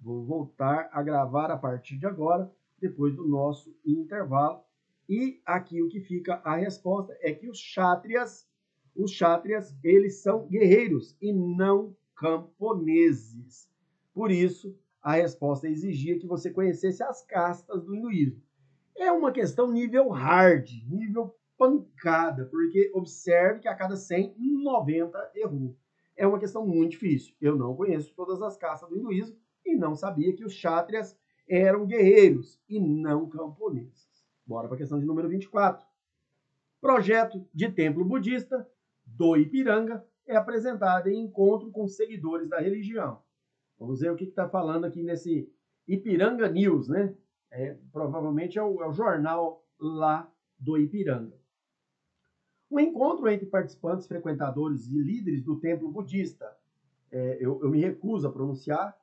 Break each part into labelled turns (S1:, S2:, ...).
S1: Vou voltar a gravar a partir de agora, depois do nosso intervalo. E aqui o que fica a resposta é que os chátrias, eles são guerreiros e não camponeses. Por isso, a resposta exigia que você conhecesse as castas do hinduísmo. É uma questão nível hard, nível pancada, porque observe que a cada 100, 90 errou. É uma questão muito difícil. Eu não conheço todas as castas do hinduísmo e não sabia que os chátrias eram guerreiros e não camponeses. Bora para a questão de número 24. Projeto de templo budista do Ipiranga é apresentado em encontro com seguidores da religião. Vamos ver o que está falando aqui nesse Ipiranga News, né? Provavelmente é o jornal lá do Ipiranga. Um encontro entre participantes, frequentadores e líderes do templo budista, eu me recuso a pronunciar,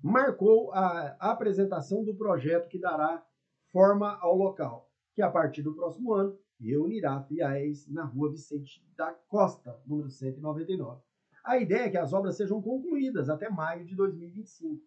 S1: marcou a apresentação do projeto que dará forma ao local, que a partir do próximo ano reunirá fiéis na rua Vicente da Costa, número 199. A ideia é que as obras sejam concluídas até maio de 2025.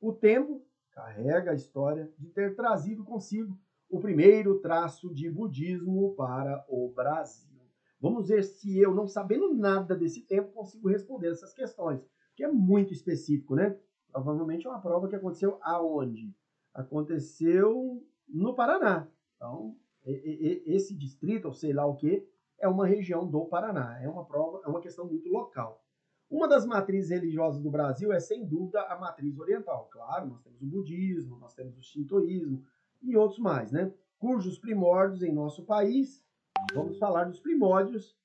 S1: O templo carrega a história de ter trazido consigo o primeiro traço de budismo para o Brasil. Vamos ver se eu, não sabendo nada desse tempo, consigo responder essas questões, que é muito específico, né? Provavelmente é uma prova que aconteceu aonde? Aconteceu no Paraná. Então, esse distrito, ou sei lá o que, é uma região do Paraná. É uma prova, é uma questão muito local. Uma das matrizes religiosas do Brasil é, sem dúvida, a matriz oriental. Claro, nós temos o budismo, nós temos o shintoísmo e outros mais, né? Cujos primórdios em nosso país, vamos falar dos primórdios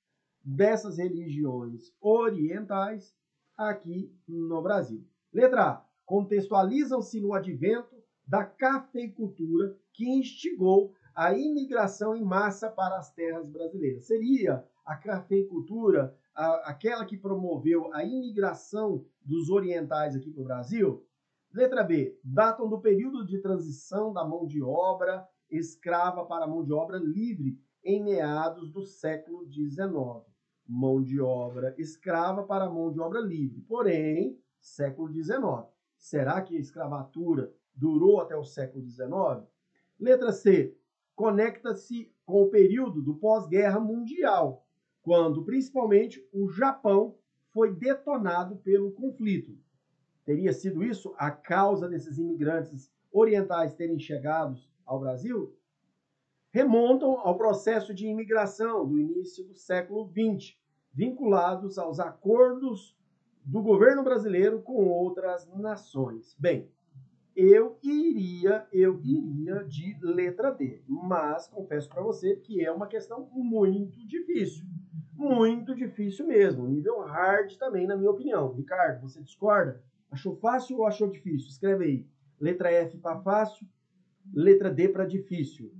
S1: dessas religiões orientais aqui no Brasil. Letra A. Contextualizam-se no advento da cafeicultura que instigou a imigração em massa para as terras brasileiras. Seria a cafeicultura aquela que promoveu a imigração dos orientais aqui para o Brasil? Letra B. Datam do período de transição da mão de obra escrava para a mão de obra livre em meados do século XIX. Mão de obra escrava para mão de obra livre. Porém, século XIX. Será que a escravatura durou até o século XIX? Letra C. Conecta-se com o período do pós-guerra mundial, quando principalmente o Japão foi detonado pelo conflito. Teria sido isso a causa desses imigrantes orientais terem chegado ao Brasil? Remontam ao processo de imigração do início do século XX, vinculados aos acordos do governo brasileiro com outras nações. Bem, eu iria de letra D, mas confesso para você que é uma questão muito difícil mesmo, nível hard também, na minha opinião. Ricardo, você discorda? Achou fácil ou achou difícil? Escreve aí. Letra F para fácil, letra D para difícil.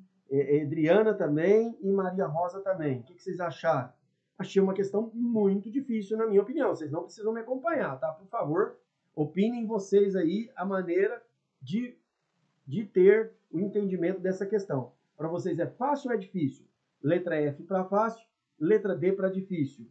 S1: Adriana também e Maria Rosa também. O que vocês acharam? Achei uma questão muito difícil, na minha opinião. Vocês não precisam me acompanhar, tá? Por favor, opinem vocês aí a maneira de ter o entendimento dessa questão. Para vocês é fácil ou é difícil? Letra F para fácil, letra D para difícil.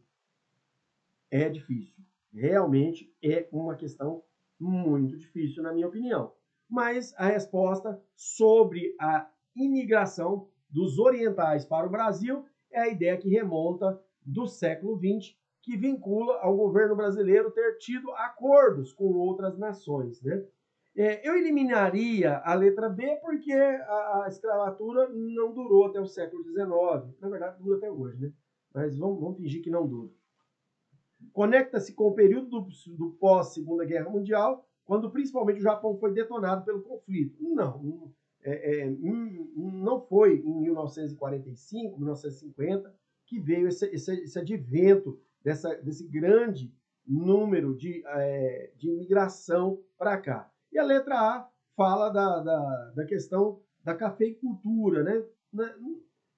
S1: É difícil. Realmente é uma questão muito difícil, na minha opinião. Mas a resposta sobre a imigração dos orientais para o Brasil é a ideia que remonta do século XX, que vincula ao governo brasileiro ter tido acordos com outras nações, né? Eu eliminaria a letra B porque a escravatura não durou até o século XIX. Na verdade, dura até hoje, né? Mas vamos fingir que não dura. Conecta-se com o período do pós-Segunda Guerra Mundial, quando principalmente o Japão foi detonado pelo conflito. Não foi em 1945, 1950, que veio esse advento desse grande número de imigração para cá. E a letra A fala da questão da cafeicultura, né?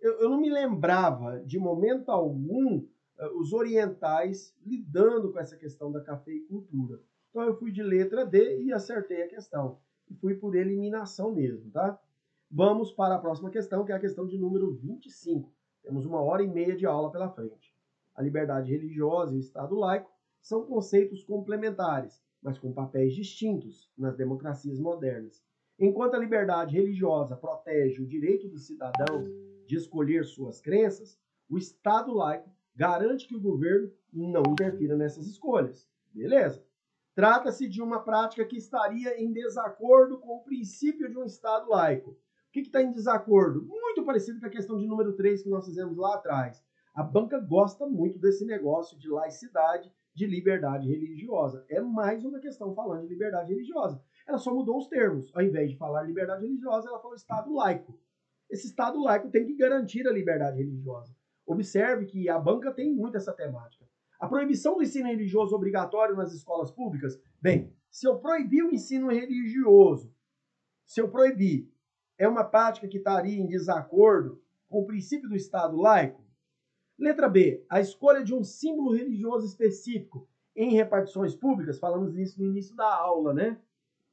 S1: Eu não me lembrava de momento algum os orientais lidando com essa questão da cafeicultura. Então eu fui de letra D e acertei a questão. E fui por eliminação mesmo, tá? Vamos para a próxima questão, que é a questão de número 25. Temos 1h30 de aula pela frente. A liberdade religiosa e o Estado laico são conceitos complementares mas com papéis distintos nas democracias modernas. Enquanto a liberdade religiosa protege o direito dos cidadãos de escolher suas crenças, o Estado laico garante que o governo não interfira nessas escolhas. Beleza? Trata-se de uma prática que estaria em desacordo com o princípio de um Estado laico. O que está em desacordo? Muito parecido com a questão de número 3 que nós fizemos lá atrás. A banca gosta muito desse negócio de laicidade, de liberdade religiosa. É mais uma questão falando de liberdade religiosa. Ela só mudou os termos. Ao invés de falar liberdade religiosa, ela falou Estado laico. Esse Estado laico tem que garantir a liberdade religiosa. Observe que a banca tem muito essa temática. A proibição do ensino religioso obrigatório nas escolas públicas, bem, se eu proibir o ensino religioso, se eu proibir, é uma prática que estaria em desacordo com o princípio do Estado laico? Letra B, a escolha de um símbolo religioso específico em repartições públicas, falamos isso no início da aula, né?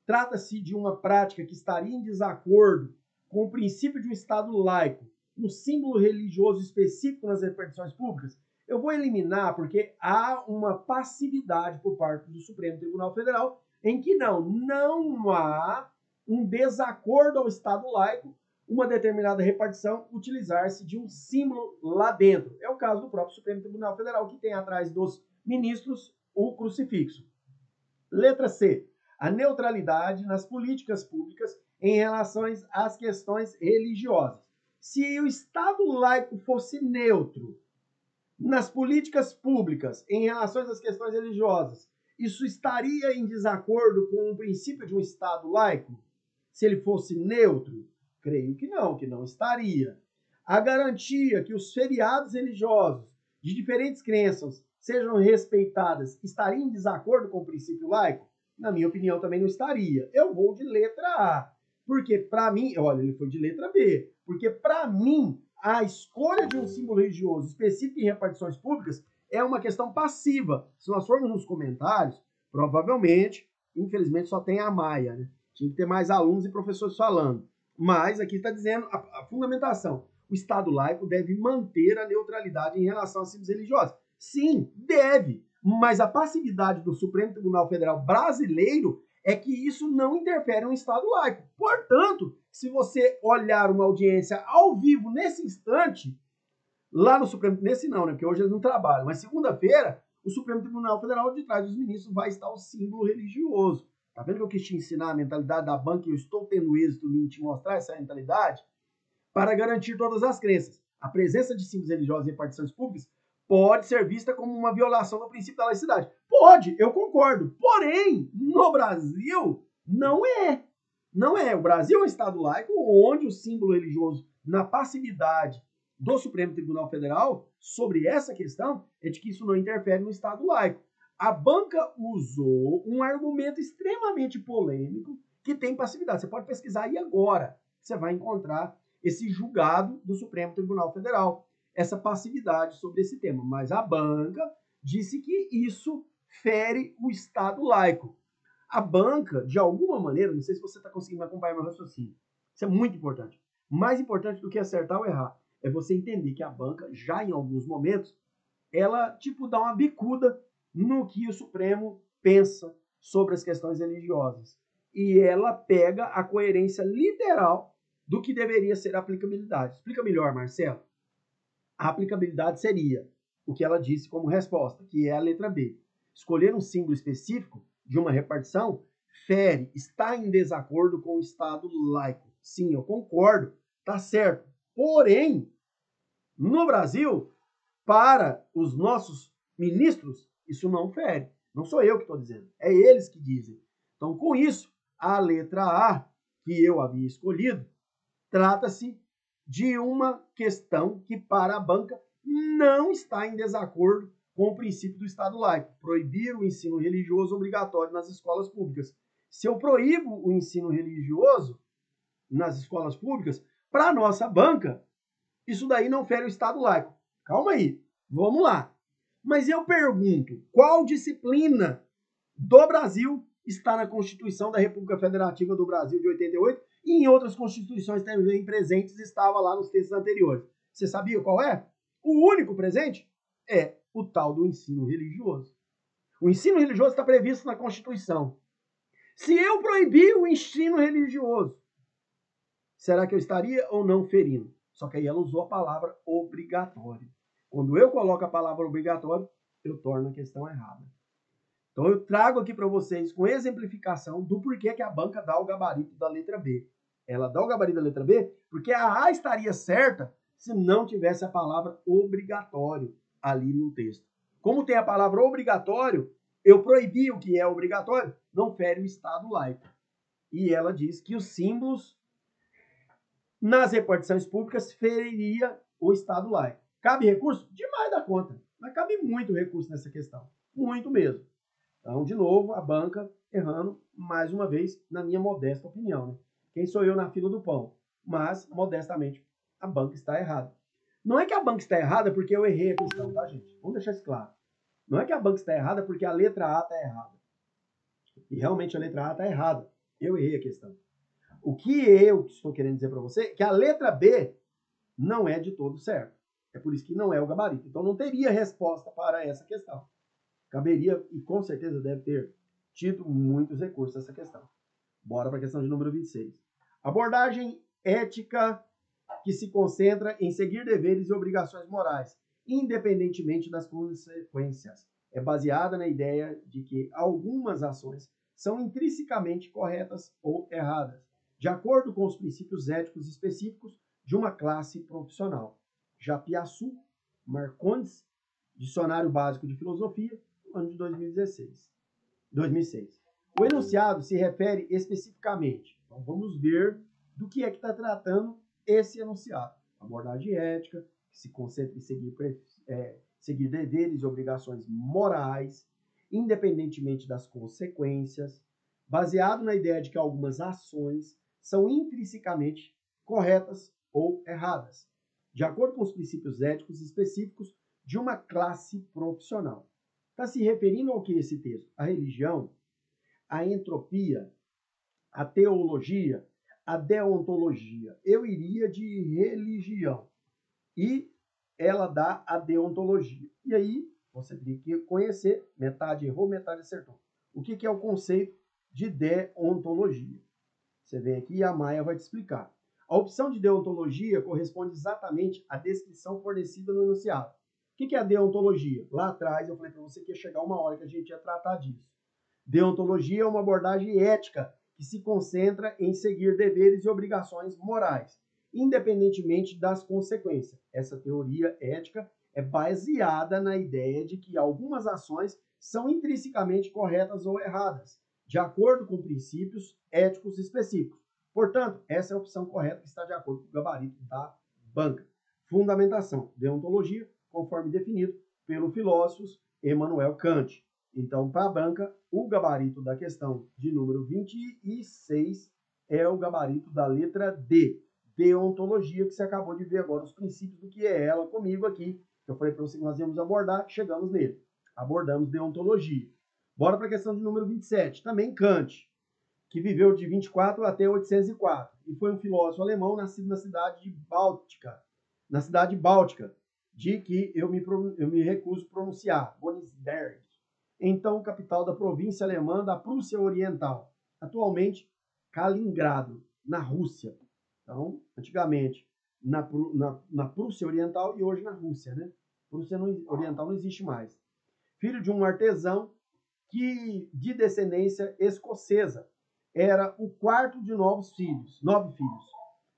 S1: Trata-se de uma prática que estaria em desacordo com o princípio de um Estado laico, um símbolo religioso específico nas repartições públicas. Eu vou eliminar porque há uma passividade por parte do Supremo Tribunal Federal em que não há um desacordo ao Estado laico uma determinada repartição utilizar-se de um símbolo lá dentro. É o caso do próprio Supremo Tribunal Federal, que tem atrás dos ministros o crucifixo. Letra C. A neutralidade nas políticas públicas em relação às questões religiosas. Se o Estado laico fosse neutro nas políticas públicas em relação às questões religiosas, isso estaria em desacordo com o princípio de um Estado laico? Se ele fosse neutro? Creio que não estaria. A garantia que os feriados religiosos de diferentes crenças sejam respeitadas estaria em desacordo com o princípio laico? Na minha opinião, também não estaria. Eu vou de letra A. Porque, para mim, olha, ele foi de letra B. Porque, para mim, a escolha de um símbolo religioso específico em repartições públicas é uma questão passiva. Se nós formos nos comentários, provavelmente, infelizmente, só tem a Maia, né? Tinha que ter mais alunos e professores falando. Mas aqui está dizendo a fundamentação. O Estado laico deve manter a neutralidade em relação a símbolos religiosos. Sim, deve. Mas a passividade do Supremo Tribunal Federal brasileiro é que isso não interfere no Estado laico. Portanto, se você olhar uma audiência ao vivo nesse instante, lá no Supremo, nesse não, né? Porque hoje eles não trabalham, mas segunda-feira, o Supremo Tribunal Federal, de trás dos ministros, vai estar o símbolo religioso. Tá vendo que eu quis te ensinar a mentalidade da banca e eu estou tendo êxito em te mostrar essa mentalidade? Para garantir todas as crenças. A presença de símbolos religiosos em repartições públicas pode ser vista como uma violação do princípio da laicidade. Pode, eu concordo. Porém, no Brasil, não é. Não é. O Brasil é um Estado laico onde o símbolo religioso, na passividade do Supremo Tribunal Federal sobre essa questão, é de que isso não interfere no Estado laico. A banca usou um argumento extremamente polêmico que tem passividade. Você pode pesquisar aí agora. Você vai encontrar esse julgado do Supremo Tribunal Federal, essa passividade sobre esse tema. Mas a banca disse que isso fere o Estado laico. A banca, de alguma maneira, não sei se você está conseguindo acompanhar meu raciocínio, isso é muito importante. Mais importante do que acertar ou errar é você entender que a banca, já em alguns momentos, ela tipo dá uma bicuda no que o Supremo pensa sobre as questões religiosas. E ela pega a coerência literal do que deveria ser a aplicabilidade. Explica melhor, Marcelo. A aplicabilidade seria o que ela disse como resposta, que é a letra B. Escolher um símbolo específico de uma repartição fere, está em desacordo com o Estado laico. Sim, eu concordo, tá certo. Porém, no Brasil, para os nossos ministros, isso não fere. Não sou eu que estou dizendo, é eles que dizem. Então, com isso, a letra A, que eu havia escolhido, trata-se de uma questão que, para a banca, não está em desacordo com o princípio do Estado laico, proibir o ensino religioso obrigatório nas escolas públicas. Se eu proíbo o ensino religioso nas escolas públicas, para a nossa banca, isso daí não fere o Estado laico. Calma aí, vamos lá. Mas eu pergunto, qual disciplina do Brasil está na Constituição da República Federativa do Brasil de 88 e em outras constituições também presentes, estava lá nos textos anteriores? Você sabia qual é? O único presente é o tal do ensino religioso. O ensino religioso está previsto na Constituição. Se eu proibir o ensino religioso, será que eu estaria ou não ferindo? Só que aí ela usou a palavra obrigatório. Quando eu coloco a palavra obrigatório, eu torno a questão errada. Então eu trago aqui para vocês com exemplificação do porquê que a banca dá o gabarito da letra B. Ela dá o gabarito da letra B porque a A estaria certa se não tivesse a palavra obrigatório ali no texto. Como tem a palavra obrigatório, eu proibi o que é obrigatório, não fere o Estado laico. E ela diz que os símbolos nas repartições públicas feriria o Estado laico. Cabe recurso? Demais da conta. Mas cabe muito recurso nessa questão. Muito mesmo. Então, de novo, a banca errando, mais uma vez, na minha modesta opinião. Né? Quem sou eu na fila do pão? Mas, modestamente, a banca está errada. Não é que a banca está errada porque eu errei a questão, tá, gente? Vamos deixar isso claro. Não é que a banca está errada porque a letra A está errada. E realmente a letra A está errada. Eu errei a questão. O que eu estou querendo dizer para você é que a letra B não é de todo certo. É por isso que não é o gabarito. Então não teria resposta para essa questão. Caberia, e com certeza deve ter tido muitos recursos essa questão. Bora para a questão de número 26. Abordagem ética que se concentra em seguir deveres e obrigações morais, independentemente das consequências. É baseada na ideia de que algumas ações são intrinsecamente corretas ou erradas, de acordo com os princípios éticos específicos de uma classe profissional. Japiaçu, Marcondes, Dicionário Básico de Filosofia, ano de 2006. O enunciado se refere especificamente, então vamos ver do que é que está tratando esse enunciado. Abordagem ética, que se concentra em seguir deveres e obrigações morais, independentemente das consequências, baseado na ideia de que algumas ações são intrinsecamente corretas ou erradas, de acordo com os princípios éticos específicos de uma classe profissional. Está se referindo ao que esse texto? A religião, a entropia, a teologia, a deontologia. Eu iria de religião. E ela dá a deontologia. E aí, você teria que conhecer, metade errou, metade acertou. O que é o conceito de deontologia? Você vem aqui e a Maia vai te explicar. A opção de deontologia corresponde exatamente à descrição fornecida no enunciado. O que é a deontologia? Lá atrás eu falei para você que ia chegar uma hora que a gente ia tratar disso. Deontologia é uma abordagem ética que se concentra em seguir deveres e obrigações morais, independentemente das consequências. Essa teoria ética é baseada na ideia de que algumas ações são intrinsecamente corretas ou erradas, de acordo com princípios éticos específicos. Portanto, essa é a opção correta que está de acordo com o gabarito da banca. Fundamentação, deontologia, conforme definido pelo filósofo Immanuel Kant. Então, para a banca, o gabarito da questão de número 26 é o gabarito da letra D, deontologia, que você acabou de ver agora os princípios do que é ela comigo aqui. Eu falei para você que nós íamos abordar, chegamos nele. Abordamos deontologia. Bora para a questão de número 27, também Kant, que viveu de 24 até 804 e foi um filósofo alemão nascido na cidade báltica, de que eu me recuso a pronunciar, Königsberg, então capital da província alemã da Prússia Oriental, atualmente Kaliningrado, na Rússia. Então, antigamente na Prússia Oriental e hoje na Rússia, né? Prússia Oriental não existe mais. Filho de um artesão de descendência escocesa, era o quarto de 9 filhos.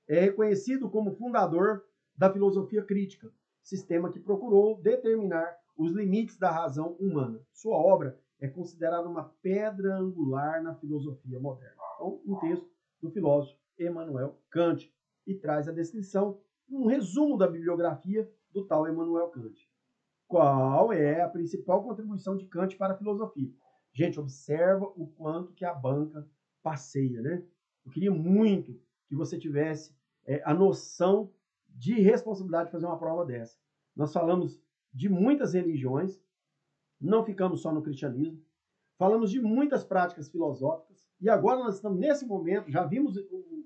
S1: É reconhecido como fundador da filosofia crítica, sistema que procurou determinar os limites da razão humana. Sua obra é considerada uma pedra angular na filosofia moderna. Então, um texto do filósofo Immanuel Kant e traz a descrição, um resumo da bibliografia do tal Immanuel Kant. Qual é a principal contribuição de Kant para a filosofia? Gente, observa o quanto que a banca passeia, né? Eu queria muito que você tivesse a noção de responsabilidade de fazer uma prova dessa. Nós falamos de muitas religiões, não ficamos só no cristianismo, falamos de muitas práticas filosóficas, e agora nós estamos nesse momento, já vimos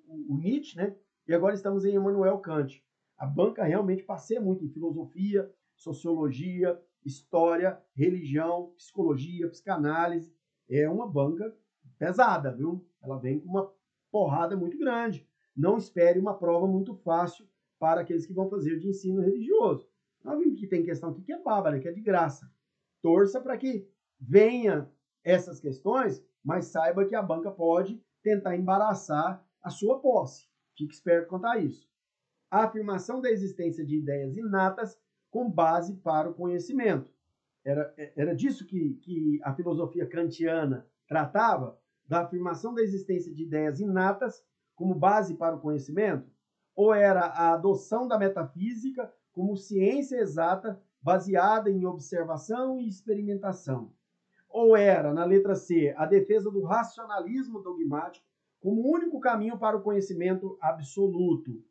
S1: o Nietzsche, né? E agora estamos em Immanuel Kant. A banca realmente passeia muito em filosofia, sociologia, história, religião, psicologia, psicanálise. É uma banca pesada, viu? Ela vem com uma porrada muito grande. Não espere uma prova muito fácil para aqueles que vão fazer de ensino religioso. Nós vimos que tem questão aqui que é bárbara, que é de graça. Torça para que venha essas questões, mas saiba que a banca pode tentar embaraçar a sua posse. Fique esperto quanto a isso. A afirmação da existência de ideias inatas com base para o conhecimento. Era disso que a filosofia kantiana tratava? Da afirmação da existência de ideias inatas como base para o conhecimento? Ou era a adoção da metafísica como ciência exata baseada em observação e experimentação? Ou era, na letra C, a defesa do racionalismo dogmático como único caminho para o conhecimento absoluto?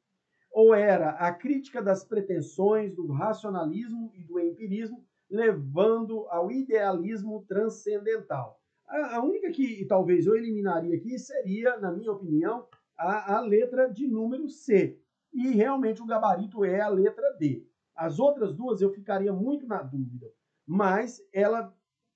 S1: Ou era a crítica das pretensões do racionalismo e do empirismo, levando ao idealismo transcendental? A única que talvez eu eliminaria aqui seria, na minha opinião, a letra de número C. E realmente o gabarito é a letra D. As outras duas eu ficaria muito na dúvida, mas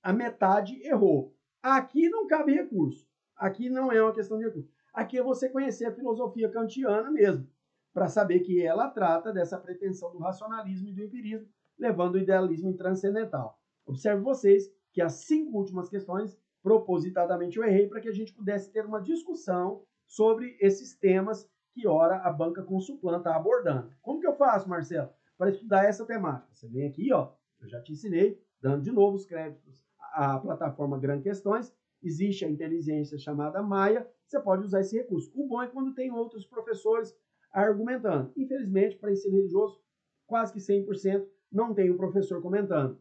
S1: a metade errou. Aqui não cabe recurso. Aqui não é uma questão de recurso. Aqui é você conhecer a filosofia kantiana mesmo, para saber que ela trata dessa pretensão do racionalismo e do empirismo, levando o idealismo transcendental. Observe vocês que as 5 últimas questões, propositadamente eu errei, para que a gente pudesse ter uma discussão sobre esses temas que, ora, a banca Consulplan está abordando. Como que eu faço, Marcelo, para estudar essa temática? Você vem aqui, ó, eu já te ensinei, dando de novo os créditos à plataforma Gran Questões. Existe a inteligência chamada Maia, você pode usar esse recurso. O bom é quando tem outros professores argumentando. Infelizmente, para ensino religioso, quase que 100% não tem um professor comentando.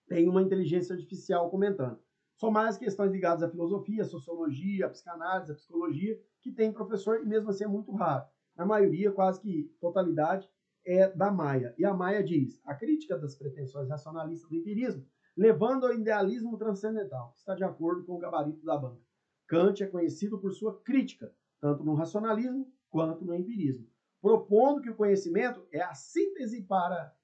S1: Tem uma inteligência artificial comentando. São mais questões ligadas à filosofia, à sociologia, à psicanálise, à psicologia, que tem professor e mesmo assim é muito raro. Na maioria, quase que totalidade, é da Maia. E a Maia diz: a crítica das pretensões racionalistas do empirismo, levando ao idealismo transcendental, está de acordo com o gabarito da banca. Kant é conhecido por sua crítica, tanto no racionalismo quanto no empirismo, propondo que o conhecimento é a síntese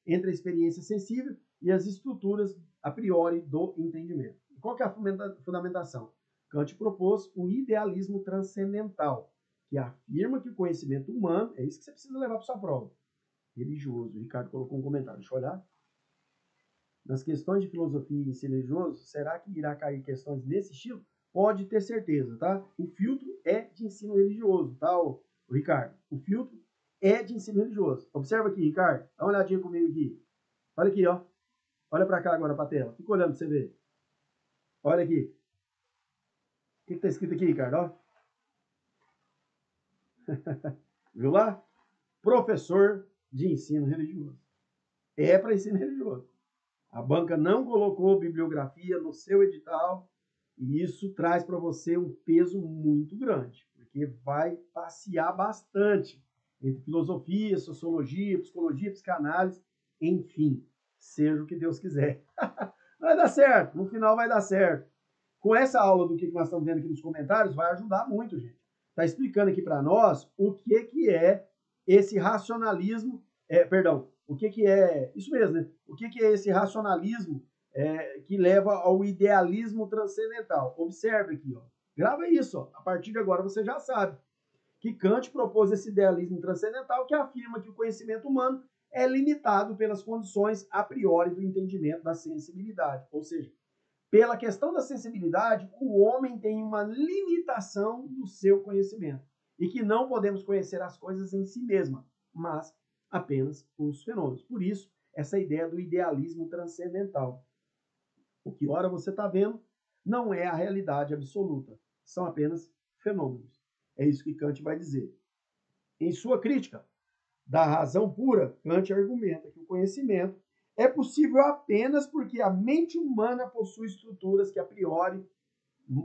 S1: entre a experiência sensível e as estruturas a priori do entendimento. Qual que é a fundamentação? Kant propôs o idealismo transcendental, que afirma que o conhecimento humano, é isso que você precisa levar para sua prova, religioso. O Ricardo colocou um comentário, deixa eu olhar. Nas questões de filosofia e ensino religioso, será que irá cair questões desse estilo? Pode ter certeza, tá? O filtro é de ensino religioso, tá, o Ricardo? O filtro é de ensino religioso. Observa aqui, Ricardo. Dá uma olhadinha comigo aqui. Olha aqui, ó. Olha para cá agora, para a tela. Fica olhando para você ver. Olha aqui. O que está escrito aqui, Ricardo? Ó. Viu lá? Professor de ensino religioso. É para ensino religioso. A banca não colocou bibliografia no seu edital e isso traz para você um peso muito grande, porque vai passear bastante entre filosofia, sociologia, psicologia, psicanálise, enfim, seja o que Deus quiser. Vai dar certo, no final vai dar certo. Com essa aula do que nós estamos vendo aqui nos comentários, vai ajudar muito, gente. Está explicando aqui para nós o que é esse racionalismo, o que é, isso mesmo, né? O que é esse racionalismo que leva ao idealismo transcendental. Observe aqui, ó. Grava isso, ó. A partir de agora você já sabe que Kant propôs esse idealismo transcendental que afirma que o conhecimento humano é limitado pelas condições a priori do entendimento da sensibilidade. Ou seja, pela questão da sensibilidade, o homem tem uma limitação do seu conhecimento e que não podemos conhecer as coisas em si mesma, mas apenas os fenômenos. Por isso, essa ideia do idealismo transcendental. O que ora você está vendo não é a realidade absoluta, são apenas fenômenos. É isso que Kant vai dizer. Em sua crítica da razão pura, Kant argumenta que o conhecimento é possível apenas porque a mente humana possui estruturas que a priori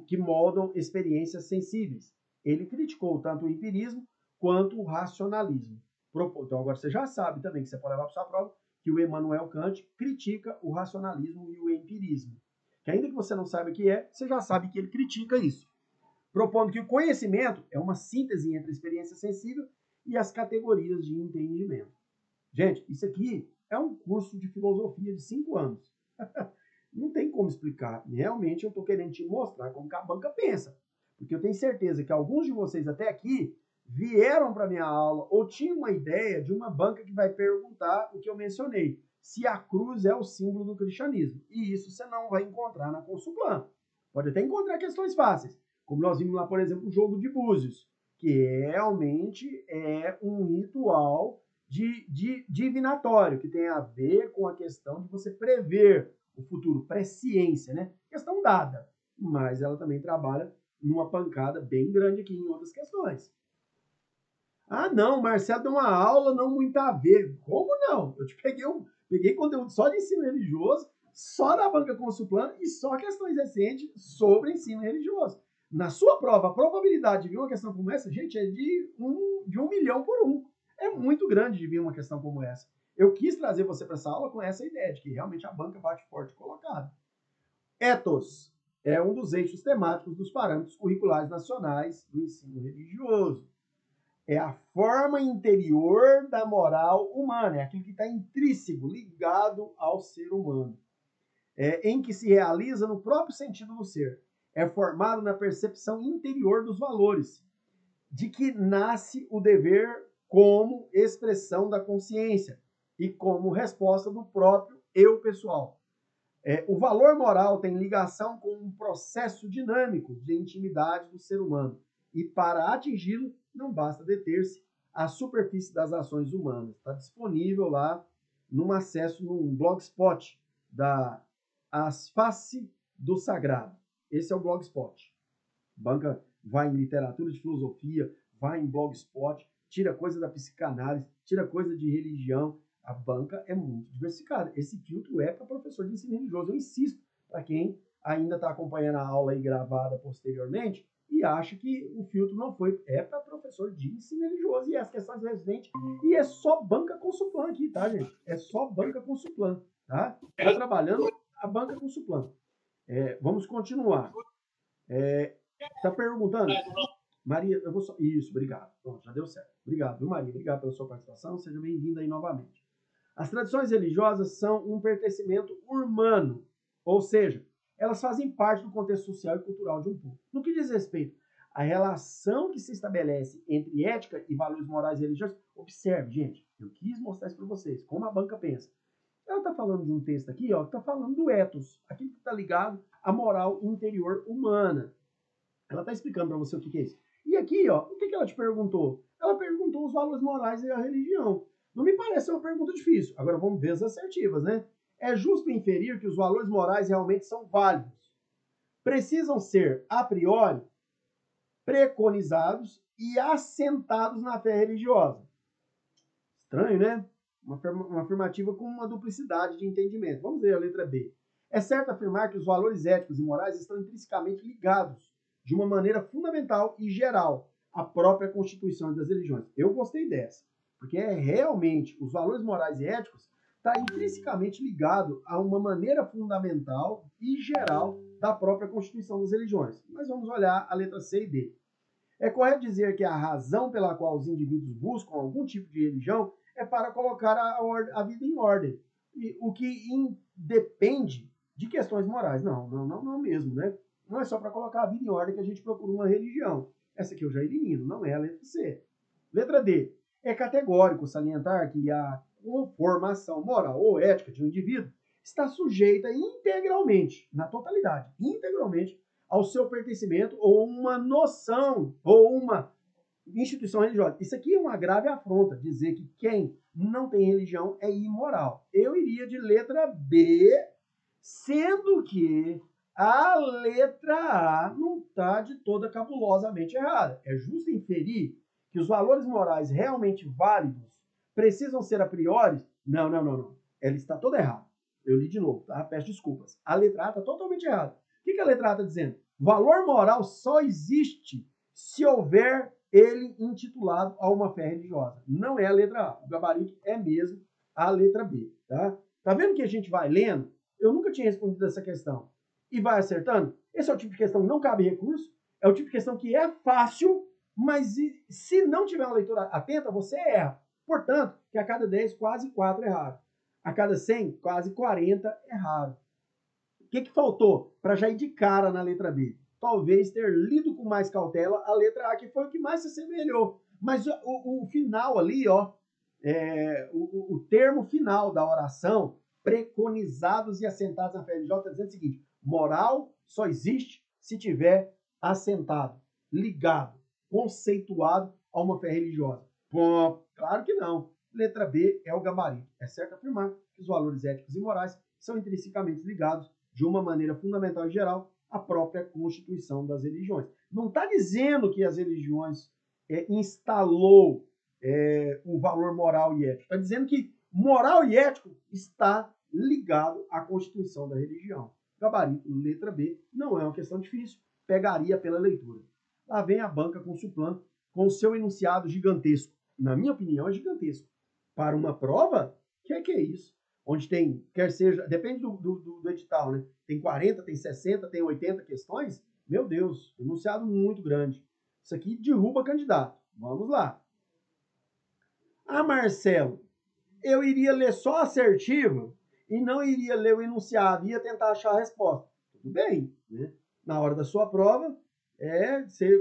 S1: que moldam experiências sensíveis. Ele criticou tanto o empirismo quanto o racionalismo. Então agora você já sabe também que você pode levar para sua prova que o Immanuel Kant critica o racionalismo e o empirismo. Que ainda que você não saiba o que é, você já sabe que ele critica isso. Propondo que o conhecimento é uma síntese entre a experiência sensível e as categorias de entendimento. Gente, isso aqui é um curso de filosofia de 5 anos. Não tem como explicar. Realmente eu estou querendo te mostrar como que a banca pensa. Porque eu tenho certeza que alguns de vocês até aqui vieram para minha aula ou tinham uma ideia de uma banca que vai perguntar o que eu mencionei. Se a cruz é o símbolo do cristianismo. E isso você não vai encontrar na Consulplan. Pode até encontrar questões fáceis. Como nós vimos lá, por exemplo, o jogo de búzios. Que realmente é um ritual divinatório. Que tem a ver com a questão de você prever o futuro, presciência, né? Questão dada, mas ela também trabalha numa pancada bem grande aqui em outras questões. Ah, não, Marcelo deu uma aula não muito a ver. Como não? Eu te peguei conteúdo só de ensino religioso, só da banca Consulplan e só questões recentes sobre ensino religioso. Na sua prova, a probabilidade de vir uma questão como essa, gente, é de 1 milhão por 1. É muito grande de vir uma questão como essa. Eu quis trazer você para essa aula com essa ideia de que realmente a banca bate forte colocada. Ethos é um dos eixos temáticos dos parâmetros curriculares nacionais do ensino religioso. É a forma interior da moral humana, é aquilo que está intrínseco, ligado ao ser humano, em que se realiza no próprio sentido do ser. É formado na percepção interior dos valores, de que nasce o dever como expressão da consciência e como resposta do próprio eu pessoal. O valor moral tem ligação com um processo dinâmico de intimidade do ser humano. E para atingi-lo, não basta deter-se à superfície das ações humanas. Está disponível lá num acesso num blogspot da As Face do Sagrado. Esse é o blogspot. Banca vai em literatura de filosofia, vai em blogspot, tira coisa da psicanálise, tira coisa de religião. A banca é muito diversificada. Esse filtro é para professor de ensino religioso. Eu insisto para quem ainda está acompanhando a aula aí gravada posteriormente e acha que o filtro não foi. É para professor de ensino religioso e as questões residentes. E é só banca Consulplan aqui, tá, gente? É só banca Consulplan, tá? Está trabalhando a banca Consulplan. Vamos continuar. Está perguntando? Maria, eu vou só. Isso, obrigado. Pronto, já deu certo. Obrigado, viu, Maria? Obrigado pela sua participação. Seja bem-vinda aí novamente. As tradições religiosas são um pertencimento humano, ou seja, elas fazem parte do contexto social e cultural de um povo. No que diz respeito à relação que se estabelece entre ética e valores morais e religiosos, observe, gente, eu quis mostrar isso para vocês, como a banca pensa. Ela está falando de um texto aqui, ó, que está falando do ethos, aquilo que está ligado à moral interior humana. Ela está explicando para você o que é isso. E aqui, ó, o que ela te perguntou? Ela perguntou os valores morais e a religião. Não me parece uma pergunta difícil. Agora vamos ver as assertivas, né? É justo inferir que os valores morais realmente são válidos. Precisam ser, a priori, preconizados e assentados na fé religiosa. Estranho, né? Uma afirmativa com uma duplicidade de entendimento. Vamos ver a letra B. É certo afirmar que os valores éticos e morais estão intrinsecamente ligados de uma maneira fundamental e geral à própria constituição das religiões. Eu gostei dessa, porque realmente os valores morais e éticos está intrinsecamente ligado a uma maneira fundamental e geral da própria constituição das religiões. Mas vamos olhar a letra C e D. É correto dizer que a razão pela qual os indivíduos buscam algum tipo de religião é para colocar a vida em ordem, o que independe de questões morais. Não mesmo, né? Não é só para colocar a vida em ordem que a gente procura uma religião. Essa aqui eu já elimino, não é a letra C. Letra D. É categórico salientar que a conformação moral ou ética de um indivíduo está sujeita integralmente, na totalidade, integralmente, ao seu pertencimento ou uma noção ou uma instituição religiosa. Isso aqui é uma grave afronta, dizer que quem não tem religião é imoral. Eu iria de letra B, sendo que a letra A não está de toda cabulosamente errada. É justo inferir que os valores morais realmente válidos precisam ser a priori? Não. Ela está toda errada. Eu li de novo, tá? Peço desculpas. A letra A está totalmente errada. O que a letra A está dizendo? Valor moral só existe se houver ele intitulado a uma fé religiosa. Não é a letra A. O gabarito é mesmo a letra B. Tá vendo que a gente vai lendo? Eu nunca tinha respondido essa questão. E vai acertando? Esse é o tipo de questão que não cabe recurso. É o tipo de questão que é fácil, mas se não tiver uma leitura atenta, você erra. Portanto, que a cada 10, quase 4 erraram. A cada 100, quase 40 erraram. que faltou para já ir de cara na letra B? Talvez ter lido com mais cautela a letra A, que foi o que mais se assemelhou. Mas o final ali, ó, o termo final da oração, preconizados e assentados na fé religiosa, está dizendo o seguinte: moral só existe se tiver assentado, ligado, conceituado a uma fé religiosa. Bom, claro que não. Letra B é o gabarito. É certo afirmar que os valores éticos e morais são intrinsecamente ligados, de uma maneira fundamental e geral, à própria constituição das religiões. Não está dizendo que as religiões instalou o valor moral e ético. Está dizendo que moral e ético está ligado à constituição da religião. Gabarito, letra B, não é uma questão difícil, pegaria pela leitura. Lá vem a banca com Suplan, com o seu enunciado gigantesco. Na minha opinião, é gigantesco. Para uma prova, que é isso? Onde tem, quer seja, depende do edital, né? Tem 40, tem 60, tem 80 questões. Meu Deus, enunciado muito grande. Isso aqui derruba candidato. Vamos lá. Ah, Marcelo, eu iria ler só a assertiva e não iria ler o enunciado, ia tentar achar a resposta. Tudo bem, né? Na hora da sua prova,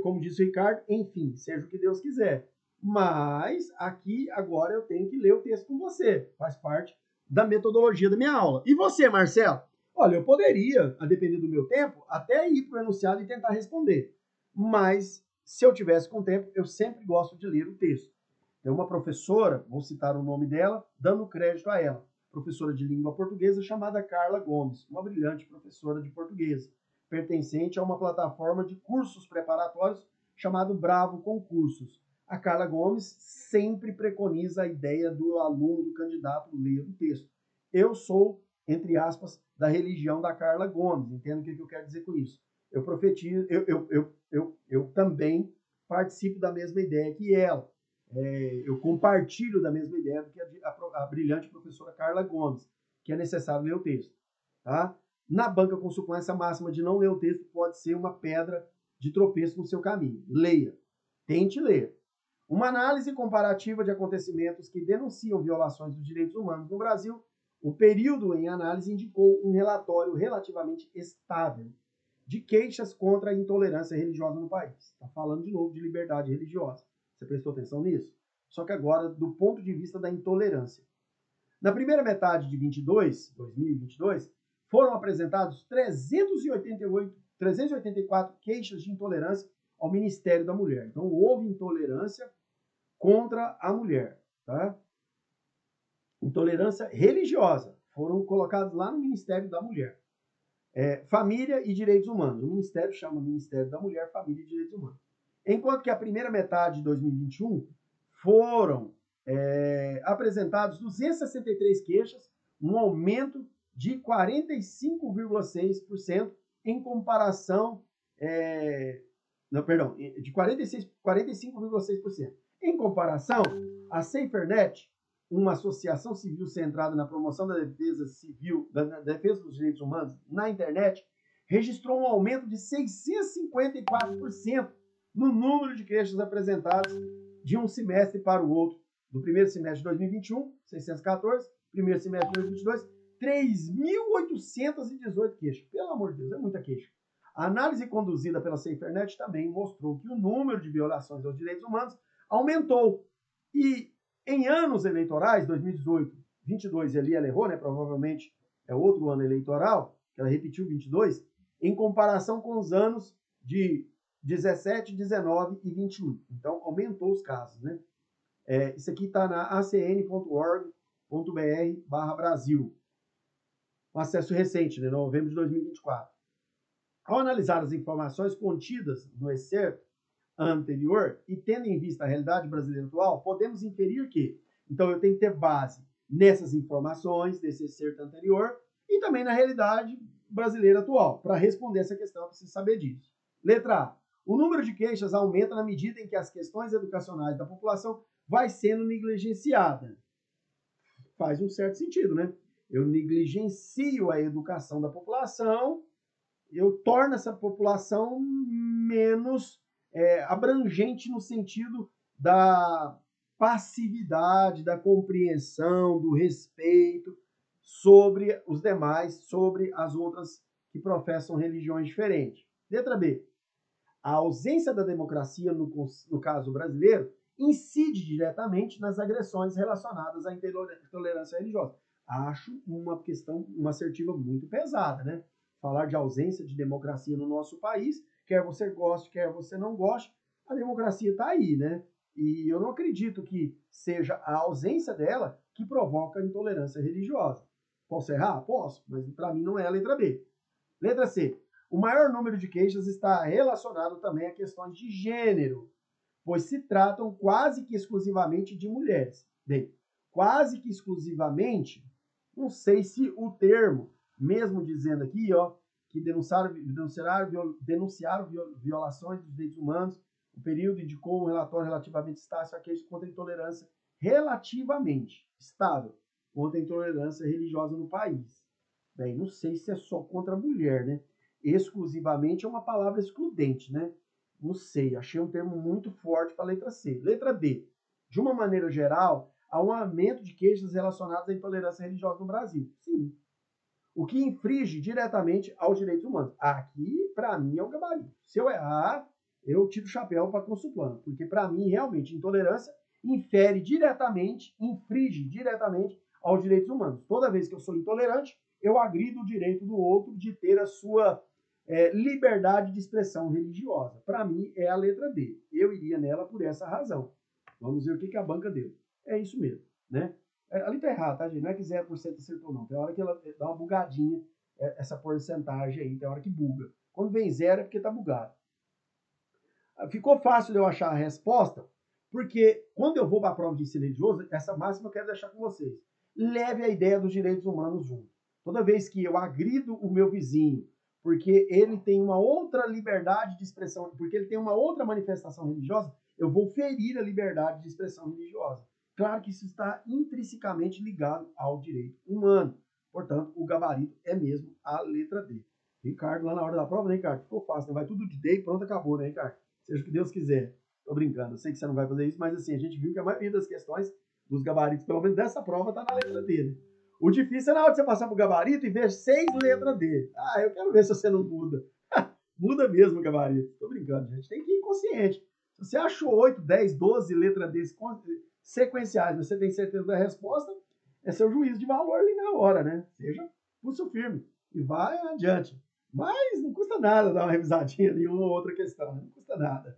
S1: como disse o Ricardo, enfim, seja o que Deus quiser. Mas aqui, agora, eu tenho que ler o texto com você. Faz parte da metodologia da minha aula. E você, Marcelo? Olha, eu poderia, a depender do meu tempo, até ir para o enunciado e tentar responder. Mas, se eu tivesse com tempo, eu sempre gosto de ler o texto. Tem uma professora, vou citar o nome dela, dando crédito a ela, professora de língua portuguesa chamada Carla Gomes, uma brilhante professora de português, pertencente a uma plataforma de cursos preparatórios chamado Bravo Concursos. A Carla Gomes sempre preconiza a ideia do aluno, do candidato, ler o texto. Eu sou, entre aspas, da religião da Carla Gomes. Entendo o que eu quero dizer com isso. Eu profetizo, eu também participo da mesma ideia que ela. Eu compartilho da mesma ideia do que a brilhante professora Carla Gomes, que é necessário ler o texto. Tá? Na banca com Suplan, essa máxima de não ler o texto pode ser uma pedra de tropeço no seu caminho. Leia. Tente ler. Uma análise comparativa de acontecimentos que denunciam violações dos direitos humanos no Brasil, o período em análise indicou um relatório relativamente estável de queixas contra a intolerância religiosa no país. Está falando de novo de liberdade religiosa. Você prestou atenção nisso? Só que agora, do ponto de vista da intolerância. Na primeira metade de 2022, foram apresentados 384 queixas de intolerância ao Ministério da Mulher. Então, houve intolerância contra a mulher. Tá? Intolerância religiosa. Foram colocados lá no Ministério da Mulher. Família e Direitos Humanos. O Ministério chama Ministério da Mulher, Família e Direitos Humanos. Enquanto que a primeira metade de 2021 foram apresentados 263 queixas, um aumento de 45,6% em comparação, de 45,6%. Em comparação, a SaferNet, uma associação civil centrada na promoção da defesa civil, da defesa dos direitos humanos na internet, registrou um aumento de 654% no número de queixas apresentadas de um semestre para o outro. Do primeiro semestre de 2021, 614, primeiro semestre de 2022, 3.818 queixas. Pelo amor de Deus, é muita queixa. A análise conduzida pela SaferNet também mostrou que o número de violações aos direitos humanos aumentou. E em anos eleitorais, 2018, 22, ali ela errou, né? Provavelmente é outro ano eleitoral, que ela repetiu 22, em comparação com os anos de 17, 19 e 21. Então, aumentou os casos, né? Isso aqui está na acn.org.br/Brasil. Um acesso recente, né? Novembro de 2024. Ao analisar as informações contidas no excerto anterior e tendo em vista a realidade brasileira atual, podemos inferir que, então, eu tenho que ter base nessas informações, desse excerto anterior, e também na realidade brasileira atual. Para responder essa questão, eu preciso saber disso. Letra A. O número de queixas aumenta na medida em que as questões educacionais da população vai sendo negligenciada. Faz um certo sentido, né? Eu negligencio a educação da população, eu torno essa população menos abrangente no sentido da passividade, da compreensão, do respeito sobre os demais, sobre as outras que professam religiões diferentes. Letra B. A ausência da democracia, no caso brasileiro, incide diretamente nas agressões relacionadas à intolerância religiosa. Acho uma questão, uma assertiva muito pesada, né? Falar de ausência de democracia no nosso país, quer você goste, quer você não goste, a democracia está aí, né? E eu não acredito que seja a ausência dela que provoca a intolerância religiosa. Posso errar? Posso, mas para mim não é a letra B. Letra C. O maior número de queixas está relacionado também a questões de gênero, pois se tratam quase que exclusivamente de mulheres. Bem, quase que exclusivamente, não sei se o termo, mesmo dizendo aqui, ó, que denunciaram violações dos direitos humanos, o período indicou um relatório relativamente estável a queixa contra a intolerância relativamente estável contra a intolerância religiosa no país. Bem, não sei se é só contra a mulher, né? Exclusivamente é uma palavra excludente, né? Não sei, achei um termo muito forte para a letra C. Letra D. De uma maneira geral, há um aumento de queixas relacionadas à intolerância religiosa no Brasil. Sim. O que infringe diretamente aos direitos humanos. Aqui, para mim, é um gabarito. Se eu errar, eu tiro o chapéu para consultando, porque para mim, realmente, intolerância infringe diretamente aos direitos humanos. Toda vez que eu sou intolerante, eu agrido o direito do outro de ter a sua liberdade de expressão religiosa. Para mim, é a letra D. Eu iria nela por essa razão. Vamos ver o que a banca deu. É isso mesmo, né? Ali tá errado, tá, gente? Não é que 0% acertou, não. Tem hora que ela dá uma bugadinha, essa porcentagem aí. Tem hora que buga. Quando vem zero é porque tá bugado. Ficou fácil de eu achar a resposta, porque quando eu vou para a prova de ensino religioso, essa máxima eu quero deixar com vocês. Leve a ideia dos direitos humanos junto. Toda vez que eu agrido o meu vizinho, porque ele tem uma outra liberdade de expressão, porque ele tem uma outra manifestação religiosa, eu vou ferir a liberdade de expressão religiosa. Claro que isso está intrinsecamente ligado ao direito humano. Portanto, o gabarito é mesmo a letra D. Ricardo, lá na hora da prova, né, Ricardo? Ficou fácil, né? Vai tudo de D e pronto, acabou, né, Ricardo? Seja o que Deus quiser. Tô brincando, eu sei que você não vai fazer isso, mas assim, a gente viu que a maioria das questões dos gabaritos, pelo menos dessa prova, tá na letra D, né? O difícil é na hora de você passar pro gabarito e ver 6 letras D. Ah, eu quero ver se você não muda. Muda mesmo o gabarito. Tô brincando, gente. Tem que ir consciente. Se você achou 8, 10, 12 letras D sequenciais, você tem certeza da resposta, é seu juízo de valor ali na hora, né? Seja pulso firme e vai adiante. Mas não custa nada dar uma revisadinha ali, uma ou outra questão, não custa nada.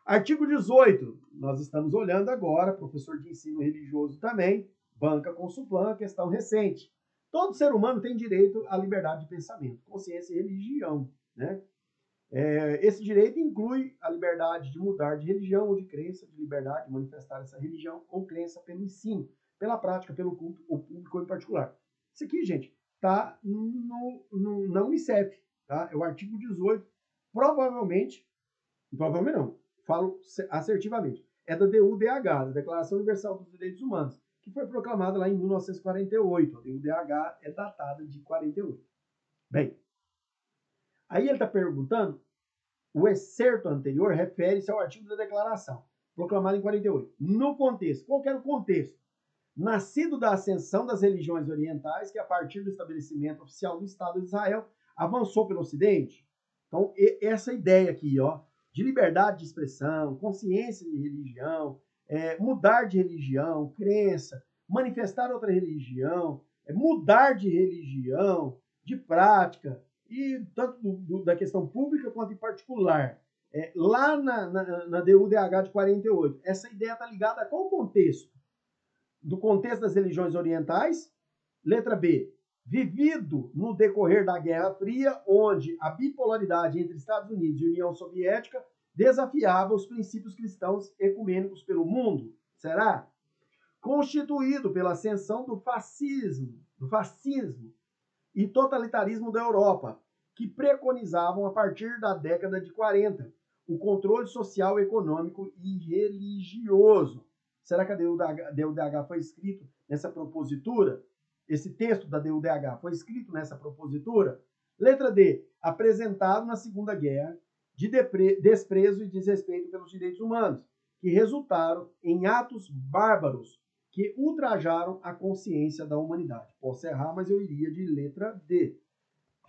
S1: Artigo 18, nós estamos olhando agora, professor de ensino religioso também, banca Consulplan, questão recente. Todo ser humano tem direito à liberdade de pensamento, consciência e religião, né? Esse direito inclui a liberdade de mudar de religião ou de crença, de liberdade de manifestar essa religião ou crença pelo ensino, pela prática, pelo culto ou público em particular. Isso aqui, gente, está na Unicef, tá? É o artigo 18. Provavelmente não, falo assertivamente, é da DUDH, da Declaração Universal dos Direitos Humanos, que foi proclamada lá em 1948. A DUDH é datada de 48. Bem, aí ele está perguntando, o excerto anterior refere-se ao artigo da declaração, proclamado em 48. No contexto, qual que era o contexto? Nascido da ascensão das religiões orientais, que a partir do estabelecimento oficial do Estado de Israel, avançou pelo Ocidente. Então, essa ideia aqui, ó, de liberdade de expressão, consciência de religião, mudar de religião, crença, manifestar outra religião, mudar de religião, de prática, e tanto da questão pública quanto em particular. Lá na DUDH de 48, essa ideia está ligada a qual contexto? Do contexto das religiões orientais. Letra B, vivido no decorrer da Guerra Fria, onde a bipolaridade entre Estados Unidos e União Soviética desafiava os princípios cristãos ecumênicos pelo mundo. Será? Constituído pela ascensão do fascismo e totalitarismo da Europa, que preconizavam, a partir da década de 40, o controle social, econômico e religioso. Será que a DUDH foi escrito nessa propositura? Esse texto da DUDH foi escrito nessa propositura? Letra D, apresentado na Segunda Guerra, de desprezo e desrespeito pelos direitos humanos, que resultaram em atos bárbaros que ultrajaram a consciência da humanidade. Posso errar, mas eu iria de letra D.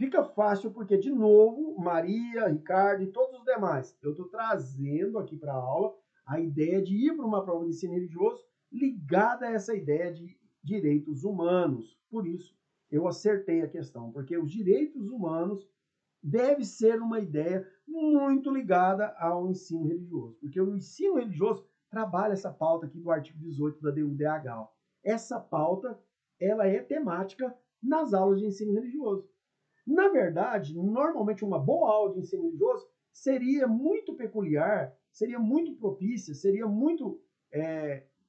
S1: Fica fácil porque, de novo, Maria, Ricardo e todos os demais, eu estou trazendo aqui para a aula a ideia de ir para uma prova de ensino religioso ligada a essa ideia de direitos humanos. Por isso, eu acertei a questão, porque os direitos humanos deve ser uma ideia muito ligada ao ensino religioso, porque o ensino religioso trabalha essa pauta aqui do artigo 18 da DUDH. Essa pauta, ela é temática nas aulas de ensino religioso. Na verdade, normalmente uma boa aula de ensino religioso seria muito peculiar, seria muito propícia, seria muito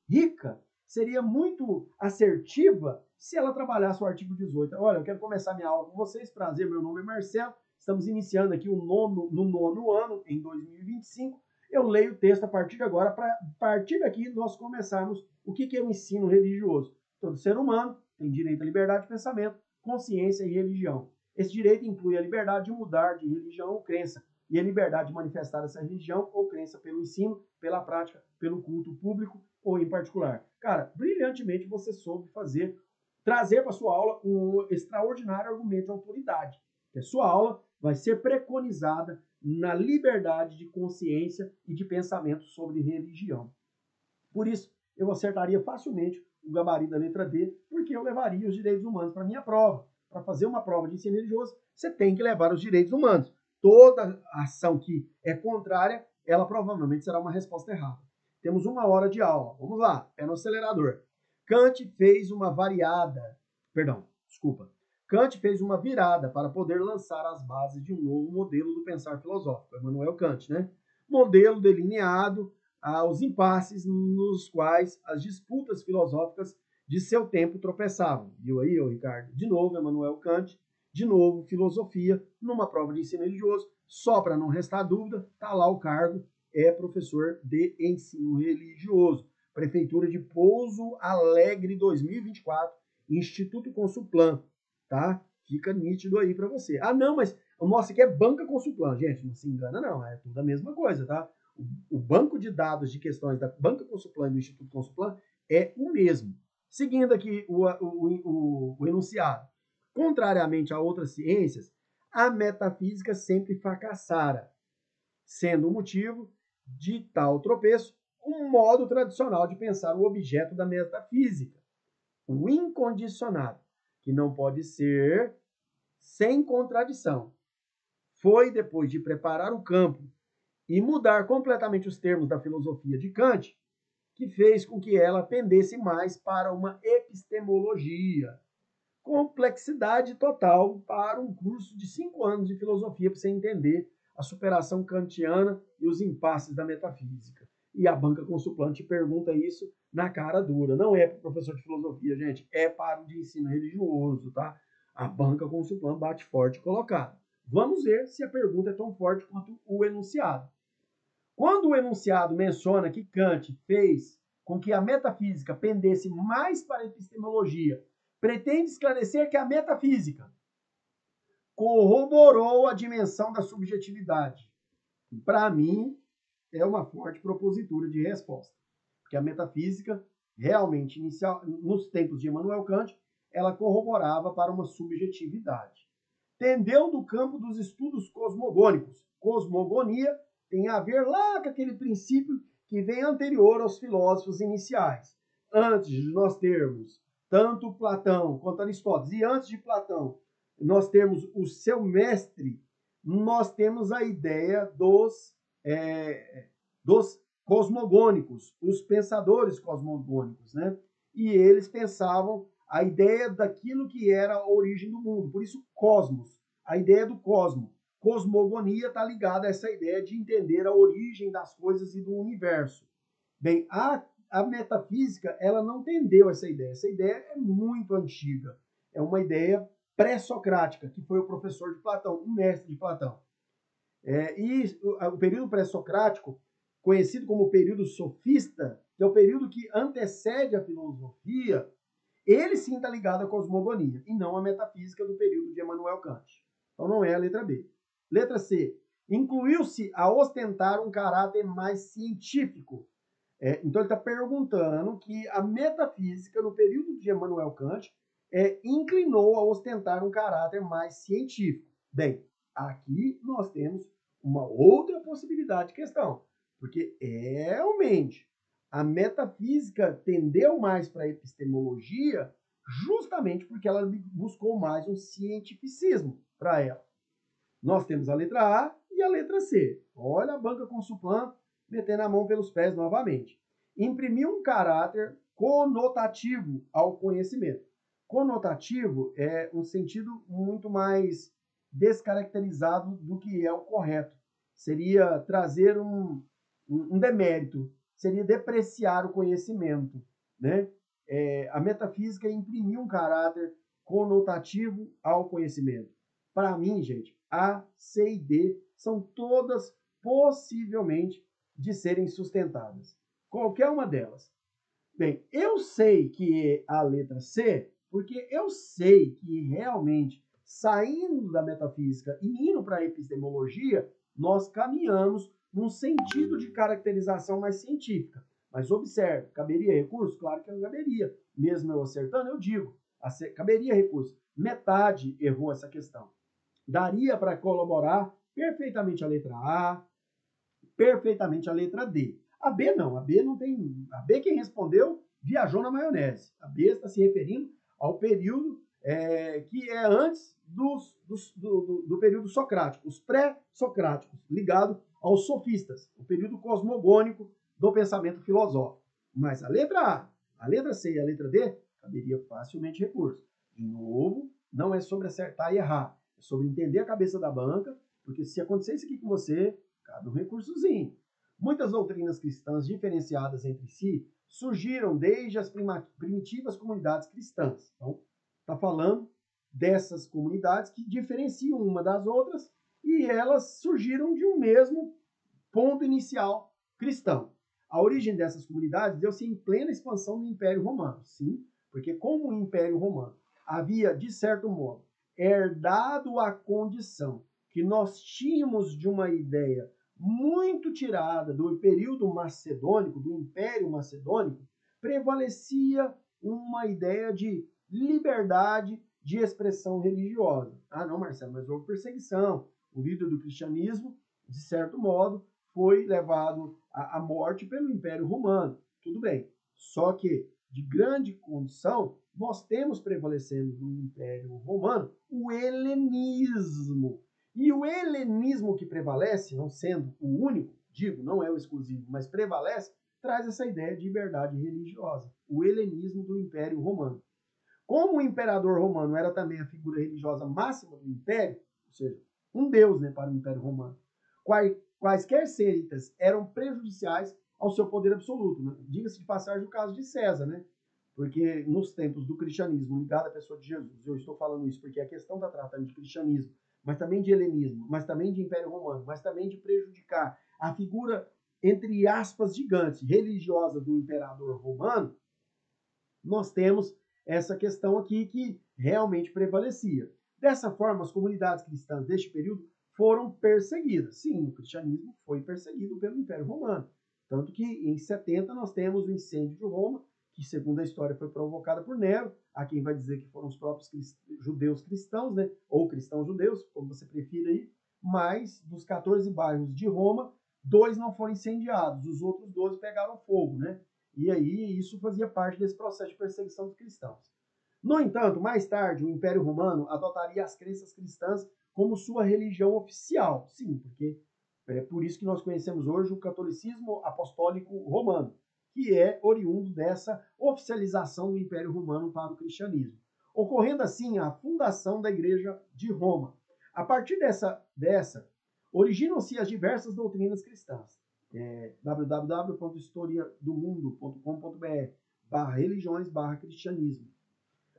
S1: rica, seria muito assertiva se ela trabalhasse o artigo 18. Olha, eu quero começar minha aula com vocês. Prazer, meu nome é Marcelo. Estamos iniciando aqui no nono ano, em 2025. Eu leio o texto a partir de agora, para a partir daqui nós começarmos o que é o ensino religioso. Todo ser humano tem direito à liberdade de pensamento, consciência e religião. Esse direito inclui a liberdade de mudar de religião ou crença e a liberdade de manifestar essa religião ou crença pelo ensino, pela prática, pelo culto público ou em particular. Cara, brilhantemente você soube trazer para sua aula um extraordinário argumento de autoridade. Que a sua aula vai ser preconizada na liberdade de consciência e de pensamento sobre religião. Por isso, eu acertaria facilmente o gabarito da letra D, porque eu levaria os direitos humanos para a minha prova. Para fazer uma prova de ensino religioso, você tem que levar os direitos humanos. Toda ação que é contrária, ela provavelmente será uma resposta errada. Temos 1 hora de aula. Vamos lá, pé no acelerador. Kant fez uma virada para poder lançar as bases de um novo modelo do pensar filosófico. Immanuel Kant, né? Modelo delineado aos impasses nos quais as disputas filosóficas de seu tempo tropeçavam. Viu aí, Ricardo? De novo, Immanuel Kant. De novo, filosofia, numa prova de ensino religioso. Só para não restar dúvida, tá lá o cargo, é professor de ensino religioso. Prefeitura de Pouso Alegre 2024, Instituto Consulplan, tá? Fica nítido aí para você. Ah, não, mas nossa, aqui é banca Consulplan. Gente, não se engana não, é tudo a mesma coisa, tá? O banco de dados de questões da banca Consulplan e do Instituto Consulplan é o mesmo. Seguindo aqui o enunciado. Contrariamente a outras ciências, a metafísica sempre fracassara, sendo o motivo de tal tropeço um modo tradicional de pensar o objeto da metafísica, o incondicionado, que não pode ser sem contradição. Foi depois de preparar o campo e mudar completamente os termos da filosofia de Kant que fez com que ela pendesse mais para uma epistemologia. Complexidade total para um curso de 5 anos de filosofia para você entender a superação kantiana e os impasses da metafísica. E a banca consultante pergunta isso na cara dura. Não é para o professor de filosofia, gente, é para o de ensino religioso, tá? A banca consultante bate forte colocado. Vamos ver se a pergunta é tão forte quanto o enunciado. Quando o enunciado menciona que Kant fez com que a metafísica pendesse mais para a epistemologia, pretende esclarecer que a metafísica corroborou a dimensão da subjetividade. Para mim, é uma forte propositura de resposta. Porque a metafísica, realmente, nos tempos de Immanuel Kant, ela corroborava para uma subjetividade. Tendeu do campo dos estudos cosmogônicos. Cosmogonia tem a ver lá com aquele princípio que vem anterior aos filósofos iniciais. Antes de nós termos tanto Platão quanto Aristóteles, e antes de Platão nós temos o seu mestre, nós temos a ideia dos cosmogônicos, os pensadores cosmogônicos, né? E eles pensavam a ideia daquilo que era a origem do mundo. Por isso, cosmos, a ideia do cosmo. Cosmogonia está ligada a essa ideia de entender a origem das coisas e do universo. Bem, a metafísica, ela não entendeu essa ideia. Essa ideia é muito antiga. É uma ideia pré-socrática, que foi o professor de Platão, o mestre de Platão. E o período pré-socrático, conhecido como período sofista, que é o período que antecede a filosofia, ele sim está ligado à cosmogonia, e não à metafísica do período de Immanuel Kant. Então não é a letra B. Letra C. Incluiu-se a ostentar um caráter mais científico. Então ele está perguntando que a metafísica, no período de Immanuel Kant, inclinou a ostentar um caráter mais científico. Bem, aqui nós temos uma outra possibilidade de questão, porque realmente a metafísica tendeu mais para a epistemologia justamente porque ela buscou mais um cientificismo para ela. Nós temos a letra A e a letra C. Olha a banca Consulplan metendo a mão pelos pés novamente. Imprimiu um caráter conotativo ao conhecimento. Conotativo é um sentido muito mais descaracterizado do que é o correto. Seria trazer um demérito, seria depreciar o conhecimento, né? A metafísica imprimiu um caráter conotativo ao conhecimento. Para mim, gente, A, C e D são todas possivelmente de serem sustentadas. Qualquer uma delas. Bem, eu sei que é a letra C, porque eu sei que realmente, saindo da metafísica e indo para a epistemologia, nós caminhamos num sentido de caracterização mais científica. Mas observe, caberia recurso? Claro que não caberia. Mesmo eu acertando, eu digo, caberia recurso. Metade errou essa questão. Daria para colaborar perfeitamente a letra A, perfeitamente a letra D. A B não, a B não tem. A B quem respondeu viajou na maionese. A B está se referindo ao período que é antes do período socrático, os pré-socráticos, ligado aos sofistas, o período cosmogônico do pensamento filosófico. Mas a letra A, a letra C e a letra D caberia facilmente recurso. De novo, não é sobre acertar e errar, é sobre entender a cabeça da banca, porque se acontecer isso aqui com você, cabe um recursozinho. Muitas doutrinas cristãs diferenciadas entre si surgiram desde as primitivas comunidades cristãs. Então, está falando dessas comunidades que diferenciam uma das outras e elas surgiram de um mesmo ponto inicial cristão. A origem dessas comunidades deu-se em plena expansão do Império Romano. Sim, porque como o Império Romano havia, de certo modo, herdado a condição que nós tínhamos de uma ideia muito tirada do período macedônico, do Império Macedônico, prevalecia uma ideia de liberdade de expressão religiosa. Ah, não, Marcelo, mas houve perseguição. O líder do cristianismo, de certo modo, foi levado à morte pelo Império Romano. Tudo bem. Só que, de grande condição, nós temos prevalecendo no Império Romano o helenismo. E o helenismo que prevalece, não sendo o único, digo, não é o exclusivo, mas prevalece, traz essa ideia de liberdade religiosa. O helenismo do Império Romano. Como o imperador romano era também a figura religiosa máxima do Império, ou seja, um deus, né, para o Império Romano, quaisquer seitas eram prejudiciais ao seu poder absoluto. Né? Diga-se de passagem o caso de César, né? Porque nos tempos do cristianismo ligado à pessoa de Jesus, eu estou falando isso porque a questão está tratando de cristianismo, mas também de helenismo, mas também de Império Romano, mas também de prejudicar a figura, entre aspas, gigante, religiosa do imperador romano, nós temos essa questão aqui que realmente prevalecia. Dessa forma, as comunidades cristãs deste período foram perseguidas. Sim, o cristianismo foi perseguido pelo Império Romano. Tanto que em 70 nós temos o incêndio de Roma, que segundo a história foi provocada por Nero. Há quem vai dizer que foram os próprios judeus cristãos, né? Ou cristãos judeus, como você prefira aí. Mas dos 14 bairros de Roma, 2 não foram incendiados, os outros 12 pegaram fogo, né? E aí isso fazia parte desse processo de perseguição dos cristãos. No entanto, mais tarde, o Império Romano adotaria as crenças cristãs como sua religião oficial. Sim, porque é por isso que nós conhecemos hoje o catolicismo apostólico romano, que é oriundo dessa oficialização do Império Romano para o cristianismo. Ocorrendo assim a fundação da Igreja de Roma. A partir dessa originam-se as diversas doutrinas cristãs. www.historiadomundo.com.br/religiões/cristianismo.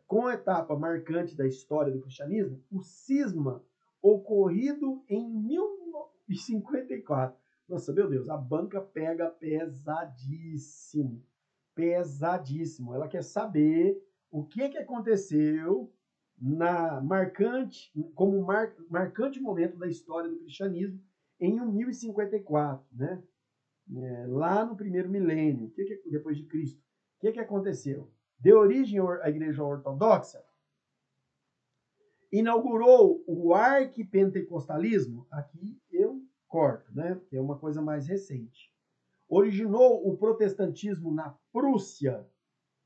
S1: Com a etapa marcante da história do cristianismo, o cisma ocorrido em 1054. Nossa, meu Deus, a banca pega pesadíssimo. Pesadíssimo. Ela quer saber o que aconteceu como marcante momento da história do cristianismo em 1054, né? Lá no primeiro milênio, depois de Cristo. O que aconteceu? Deu origem à Igreja Ortodoxa? inaugurou o arquipentecostalismo, aqui eu corto, né? Que é uma coisa mais recente. Originou o protestantismo na Prússia,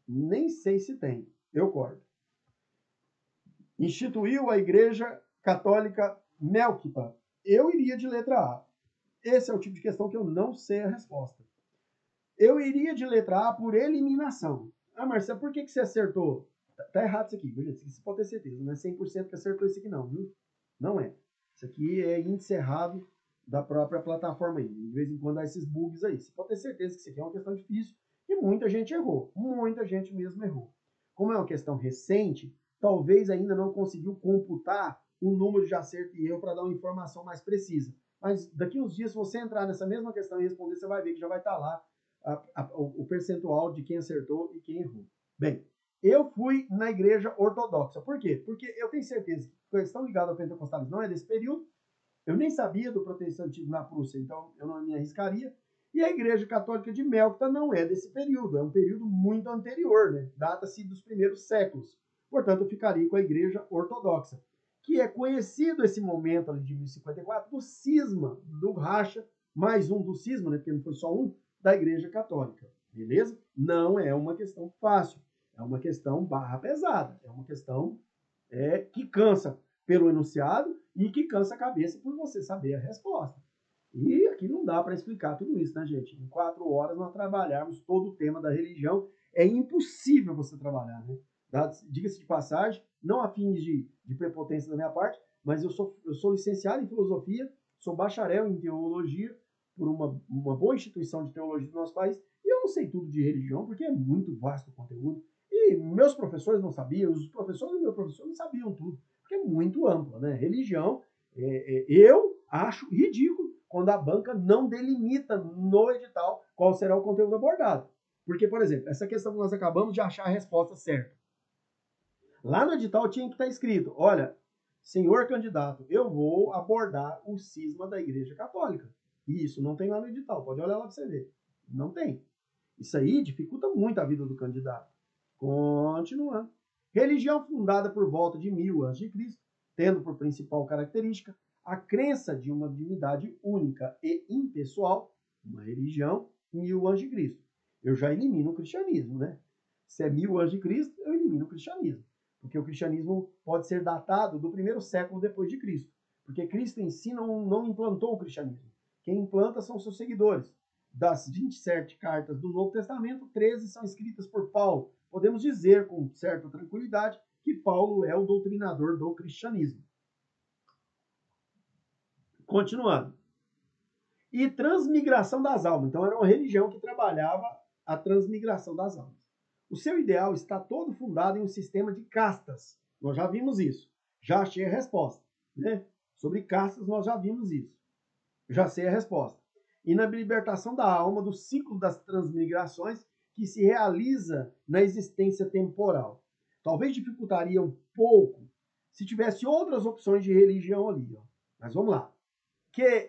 S1: nem sei se tem, eu corto. Instituiu a Igreja Católica Melquita, eu iria de letra A. Esse é o tipo de questão que eu não sei a resposta. Eu iria de letra A por eliminação. Ah, Marcelo, por que você acertou? Tá errado isso aqui, beleza? Você pode ter certeza, não é 100% que acertou isso aqui não, viu? Não é. Isso aqui é índice errado da própria plataforma aí. De vez em quando dá esses bugs aí. Você pode ter certeza que isso aqui é uma questão difícil e muita gente errou. Muita gente mesmo errou. Como é uma questão recente, talvez ainda não conseguiu computar o número de acerto e erro para dar uma informação mais precisa. Mas daqui uns dias, se você entrar nessa mesma questão e responder, você vai ver que já vai estar lá o percentual de quem acertou e quem errou. Bem, eu fui na igreja ortodoxa. Por quê? Porque eu tenho certeza que a questão ligada ao pentecostalismo não é desse período. Eu nem sabia do protestantismo na Prússia, então eu não me arriscaria. E a igreja católica de Melquita não é desse período, é um período muito anterior, né? Data-se dos primeiros séculos. Portanto, eu ficaria com a igreja ortodoxa, que é conhecido esse momento ali de 1054 do cisma, do racha, mais um do cisma, né? Porque não foi só um, da igreja católica. Beleza? Não é uma questão fácil. É uma questão barra pesada. É uma questão que cansa pelo enunciado e que cansa a cabeça por você saber a resposta. E aqui não dá para explicar tudo isso, né, gente? Em 4 horas nós trabalharmos todo o tema da religião. É impossível você trabalhar, né? Diga-se de passagem, não a fins de prepotência da minha parte, mas eu sou licenciado em filosofia, sou bacharel em teologia por uma boa instituição de teologia do nosso país, e eu não sei tudo de religião, porque é muito vasto o conteúdo. E meus professores não sabiam, os professores do meu professor não sabiam tudo, porque é muito amplo, né? Religião, eu acho ridículo quando a banca não delimita no edital qual será o conteúdo abordado. Porque, por exemplo, essa questão que nós acabamos de achar a resposta certa. Lá no edital tinha que estar escrito, olha, senhor candidato, eu vou abordar o cisma da Igreja Católica. E isso não tem lá no edital, pode olhar lá para você ver. Não tem. Isso aí dificulta muito a vida do candidato. Continuando. Religião fundada por volta de 1000 a.C., tendo por principal característica a crença de uma divindade única e impessoal, uma religião 1000 a.C. Eu já elimino o cristianismo, né? Se é 1000 a.C., eu elimino o cristianismo. Porque o cristianismo pode ser datado do primeiro século depois de Cristo. Porque Cristo em si não implantou o cristianismo. Quem implanta são seus seguidores. Das 27 cartas do Novo Testamento, 13 são escritas por Paulo. Podemos dizer com certa tranquilidade que Paulo é o doutrinador do cristianismo. Continuando. E transmigração das almas. Então era uma religião que trabalhava a transmigração das almas. O seu ideal está todo fundado em um sistema de castas. Nós já vimos isso. Já achei a resposta. Né? Sobre castas nós já vimos isso. Já sei a resposta. E na libertação da alma do ciclo das transmigrações que se realiza na existência temporal. Talvez dificultaria um pouco se tivesse outras opções de religião ali. Ó. Mas vamos lá. Que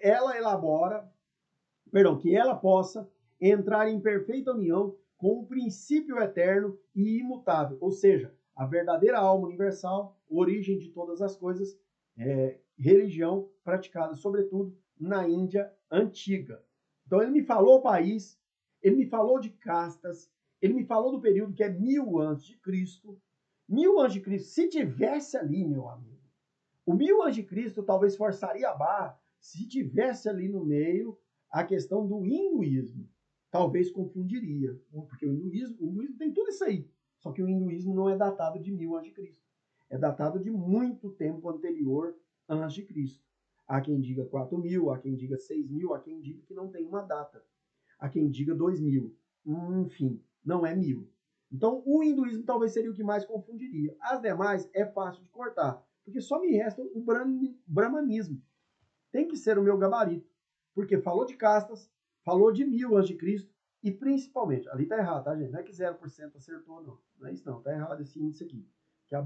S1: ela possa entrar em perfeita união com o princípio eterno e imutável, ou seja, a verdadeira alma universal, origem de todas as coisas, religião praticada, sobretudo, na Índia antiga. Então ele me falou o país, ele me falou de castas, ele me falou do período que é 1000 a.C. 1000 a.C., se tivesse ali, meu amigo, o 1000 a.C. talvez forçaria a barra se tivesse ali no meio a questão do hinduísmo. Talvez confundiria, porque o hinduísmo tem tudo isso aí. Só que o hinduísmo não é datado de 1000 a.C. É datado de muito tempo anterior a.C. Há quem diga 4000, há quem diga 6000, há quem diga que não tem uma data. Há quem diga 2000. Enfim, não é 1000. Então, o hinduísmo talvez seria o que mais confundiria. As demais é fácil de cortar, porque só me resta o brahmanismo. Tem que ser o meu gabarito, porque falou de castas, falou de 1000 a.C. e principalmente, ali tá errado, tá, gente? Não é que 0% acertou, não. Não é isso, não. Tá errado esse índice aqui. Que a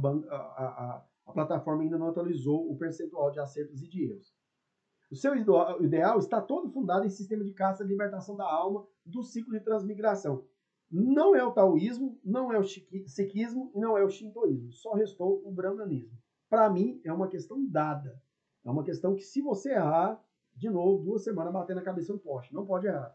S1: plataforma ainda não atualizou o percentual de acertos e de erros. O seu ideal está todo fundado em sistema de caça de libertação da alma do ciclo de transmigração. Não é o taoísmo, não é o sikhismo e não é o shintoísmo. Só restou o brahmanismo. para mim, é uma questão dada. É uma questão que, se você errar, de novo, 2 semanas batendo a cabeça no poste. Não pode errar.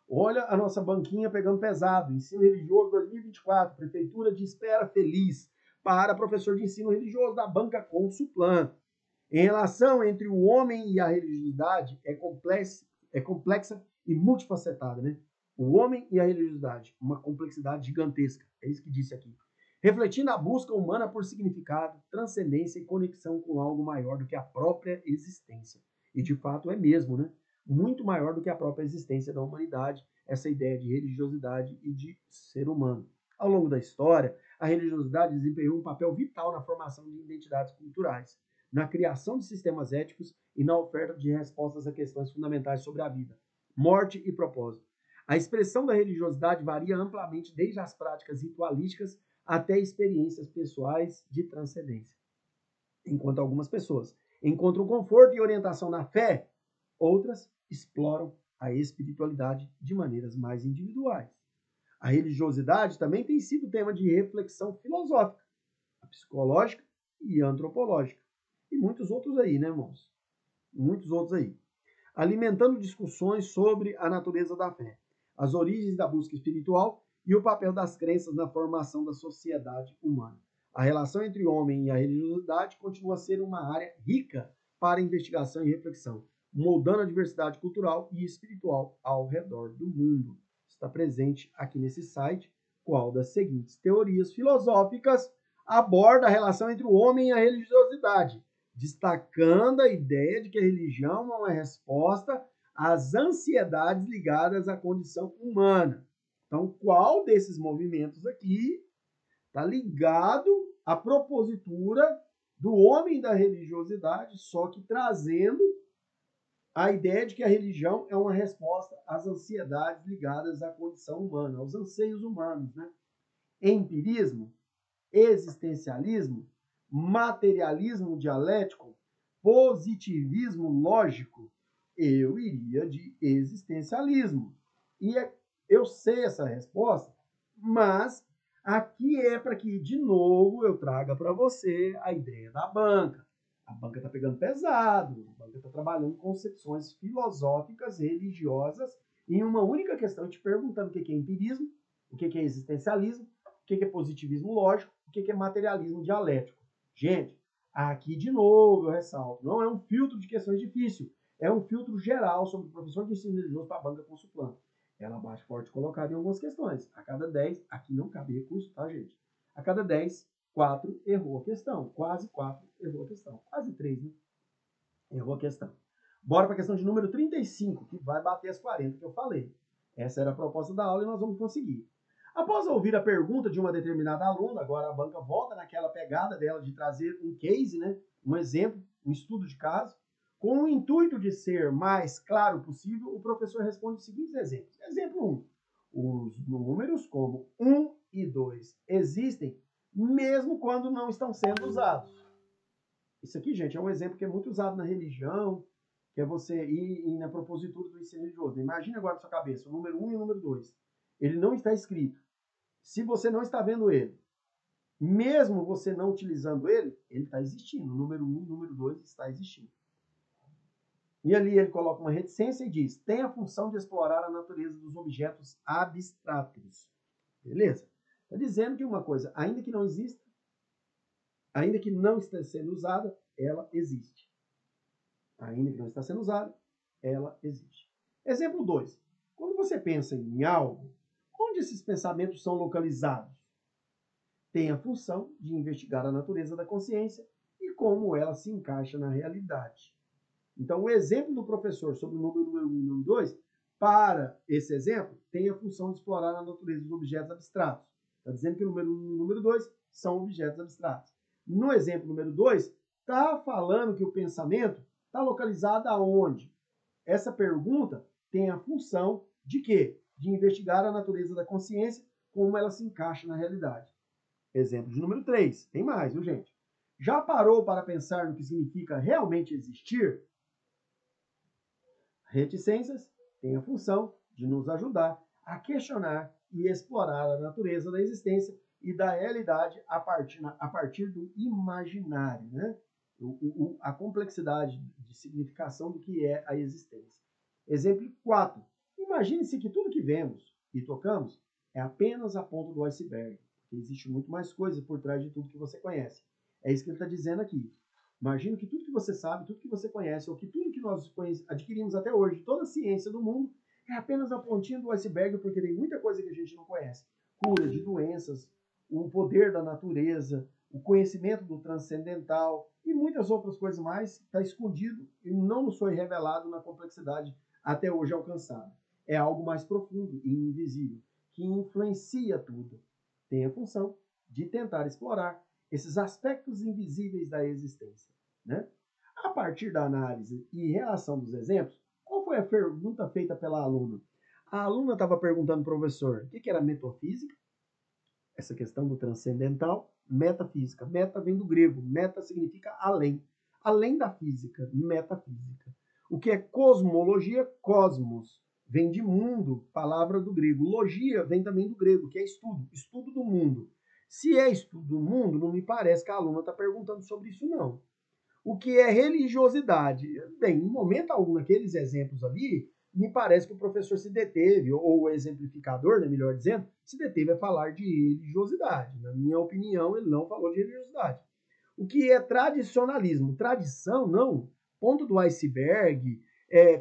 S1: Olha a nossa banquinha pegando pesado. Ensino religioso 2024, Prefeitura de Espera Feliz, para professor de ensino religioso da banca Consuplan. Em relação entre o homem e a religiosidade, é complexa e multifacetada, né? O homem e a religiosidade, uma complexidade gigantesca. É isso que disse aqui. Refletindo a busca humana por significado, transcendência e conexão com algo maior do que a própria existência. E de fato é mesmo, né? Muito maior do que a própria existência da humanidade, essa ideia de religiosidade e de ser humano. Ao longo da história, a religiosidade desempenhou um papel vital na formação de identidades culturais, na criação de sistemas éticos e na oferta de respostas a questões fundamentais sobre a vida, morte e propósito. A expressão da religiosidade varia amplamente desde as práticas ritualísticas até experiências pessoais de transcendência. Enquanto algumas pessoas encontram conforto e orientação na fé, outras exploram a espiritualidade de maneiras mais individuais. A religiosidade também tem sido tema de reflexão filosófica, psicológica e antropológica. E muitos outros aí, né, irmãos? Muitos outros aí. Alimentando discussões sobre a natureza da fé, as origens da busca espiritual e o papel das crenças na formação da sociedade humana. A relação entre o homem e a religiosidade continua a ser uma área rica para investigação e reflexão, moldando a diversidade cultural e espiritual ao redor do mundo. Está presente aqui nesse site qual das seguintes teorias filosóficas aborda a relação entre o homem e a religiosidade, destacando a ideia de que a religião é uma resposta às ansiedades ligadas à condição humana. Então, qual desses movimentos aqui está ligado à propositura do homem da religiosidade, só que trazendo a ideia de que a religião é uma resposta às ansiedades ligadas à condição humana, aos anseios humanos, né? Empirismo, existencialismo, materialismo dialético, positivismo lógico, eu iria de existencialismo. E eu sei essa resposta, mas aqui é para que, de novo, eu traga para você a ideia da banca. A banca está pegando pesado, a banca está trabalhando concepções filosóficas, religiosas, em uma única questão, te perguntando o que é empirismo, o que é existencialismo, o que é positivismo lógico, o que é materialismo dialético. Gente, aqui de novo eu ressalto, não é um filtro de questões difíceis, é um filtro geral sobre o professor de ensino religioso para a banca Consuplan. Ela bate forte colocada em algumas questões. A cada 10, aqui não cabe recurso, tá, gente? A cada 10, 4 errou a questão. Quase 4 errou a questão. Quase 3, né? Errou a questão. Bora para a questão de número 35, que vai bater as 40 que eu falei. Essa era a proposta da aula e nós vamos conseguir. Após ouvir a pergunta de uma determinada aluna, agora a banca volta naquela pegada dela de trazer um case, né? Um exemplo, um estudo de caso. Com o intuito de ser mais claro possível, o professor responde os seguintes exemplos. Exemplo 1. Os números como 1 e 2 existem mesmo quando não estão sendo usados. Isso aqui, gente, é um exemplo que é muito usado na religião, que é você ir na propositura do ensino religioso. Imagina agora na sua cabeça o número 1 e o número 2. Ele não está escrito. Se você não está vendo ele, mesmo você não utilizando ele, ele está existindo. O número 1 e o número 2 está existindo. E ali ele coloca uma reticência e diz: tem a função de explorar a natureza dos objetos abstratos. Beleza? Está dizendo que uma coisa, ainda que não exista, ainda que não esteja sendo usada, ela existe. Ainda que não está sendo usada, ela existe. Exemplo 2. Quando você pensa em algo, onde esses pensamentos são localizados? Tem a função de investigar a natureza da consciência e como ela se encaixa na realidade. Então, o exemplo do professor sobre o número 1 e o número 2, para esse exemplo, tem a função de explorar a natureza dos objetos abstratos. Está dizendo que o número 1 e o número 2 são objetos abstratos. No exemplo número 2, está falando que o pensamento está localizado aonde? Essa pergunta tem a função de quê? De investigar a natureza da consciência, como ela se encaixa na realidade. Exemplo de número 3. Tem mais, viu, gente? Já parou para pensar no que significa realmente existir? Reticências têm a função de nos ajudar a questionar e explorar a natureza da existência e da realidade a partir do imaginário, né? A complexidade de significação do que é a existência. Exemplo 4. Imagine-se que tudo que vemos e tocamos é apenas a ponta do iceberg, porque existe muito mais coisa por trás de tudo que você conhece. É isso que ele está dizendo aqui. Imagina que tudo que você sabe, tudo que você conhece, ou que tudo que nós adquirimos até hoje, toda a ciência do mundo, é apenas a pontinha do iceberg, porque tem muita coisa que a gente não conhece. Cura de doenças, o poder da natureza, o conhecimento do transcendental e muitas outras coisas mais está escondido e não nos foi revelado na complexidade até hoje alcançada. É algo mais profundo e invisível, que influencia tudo. Tem a função de tentar explorar esses aspectos invisíveis da existência, né? A partir da análise e reação dos exemplos, qual foi a pergunta feita pela aluna? A aluna estava perguntando ao professor o que era metafísica, essa questão do transcendental, metafísica. Meta vem do grego, meta significa além. Além da física, metafísica. O que é cosmologia? Cosmos. Vem de mundo, palavra do grego. Logia vem também do grego, que é estudo, estudo do mundo. Se é estudo do mundo, não me parece que a aluna está perguntando sobre isso, não. O que é religiosidade? Bem, em momento algum, naqueles exemplos ali, me parece que o professor se deteve, ou o exemplificador, né, melhor dizendo, se deteve a falar de religiosidade. Na minha opinião, ele não falou de religiosidade. O que é tradicionalismo? Tradição, não. Ponto do iceberg,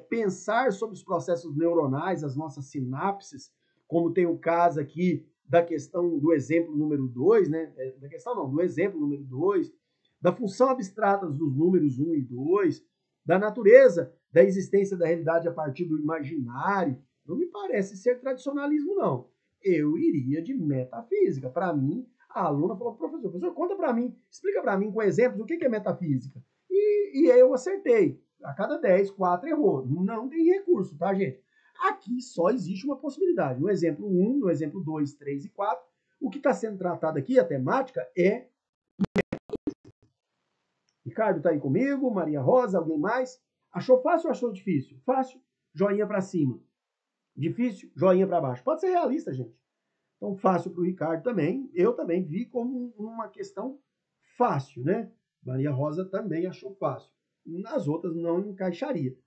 S1: pensar sobre os processos neuronais, as nossas sinapses, como tem o caso aqui da questão do exemplo número 2, né? Da questão não, do exemplo número 2, da função abstrata dos números 1 e 2, da natureza da existência da realidade a partir do imaginário. Não me parece ser tradicionalismo, não. Eu iria de metafísica. Para mim, a aluna falou, professor, conta para mim, explica para mim com exemplos o que é metafísica. E aí eu acertei. A cada 10, 4 errou. Não tem recurso, tá, gente? Aqui só existe uma possibilidade. No exemplo 1, no exemplo 2, 3 e 4, o que está sendo tratado aqui, a temática, é... Ricardo está aí comigo, Maria Rosa, alguém mais? Achou fácil ou achou difícil? Fácil, joinha para cima. Difícil, joinha para baixo. Pode ser realista, gente. Então, fácil para o Ricardo também. Eu também vi como uma questão fácil, né? Maria Rosa também achou fácil. Nas outras não encaixaria.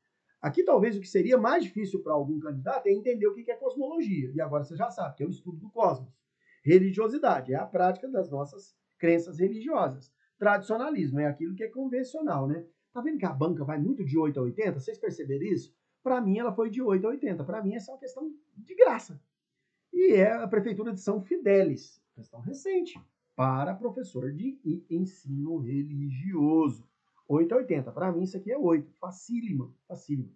S1: Aqui talvez o que seria mais difícil para algum candidato é entender o que é cosmologia. E agora você já sabe, que é o estudo do cosmos. Religiosidade é a prática das nossas crenças religiosas. Tradicionalismo é aquilo que é convencional, né? Tá vendo que a banca vai muito de 8 a 80? Vocês perceberam isso? Para mim ela foi de 8 a 80. Para mim essa é uma questão de graça. E é a Prefeitura de São Fidélis, questão recente, para professor de ensino religioso. 8 a 80. Para mim, isso aqui é 8. Facílima, facílima.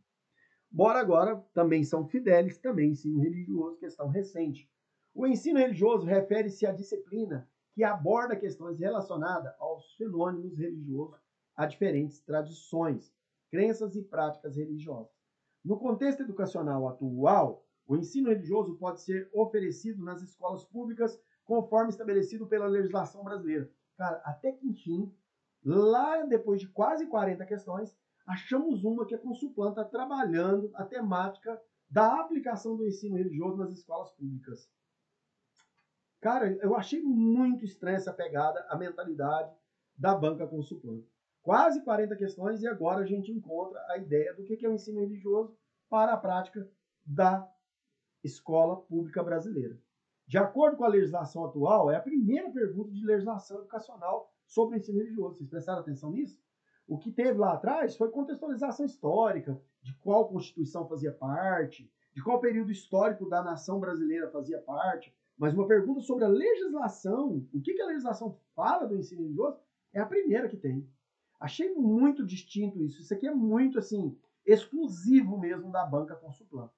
S1: Bora agora, também São Fidélis, também ensino religioso, questão recente. O ensino religioso refere-se à disciplina que aborda questões relacionadas aos fenômenos religiosos, a diferentes tradições, crenças e práticas religiosas. No contexto educacional atual, o ensino religioso pode ser oferecido nas escolas públicas conforme estabelecido pela legislação brasileira. Cara, até que enfim, lá depois de quase 40 questões, achamos uma que a Consulplan está trabalhando a temática da aplicação do ensino religioso nas escolas públicas. Cara, eu achei muito estranha essa pegada, a mentalidade da banca Consulplan. Quase 40 questões e agora a gente encontra a ideia do que é o ensino religioso para a prática da escola pública brasileira. De acordo com a legislação atual, é a primeira pergunta de legislação educacional sobre o ensino religioso. Vocês prestaram atenção nisso? O que teve lá atrás foi contextualização histórica, de qual Constituição fazia parte, de qual período histórico da nação brasileira fazia parte, mas uma pergunta sobre a legislação, o que a legislação fala do ensino religioso, é a primeira que tem. Achei muito distinto isso. Isso aqui é muito, assim, exclusivo mesmo da banca Consulplan.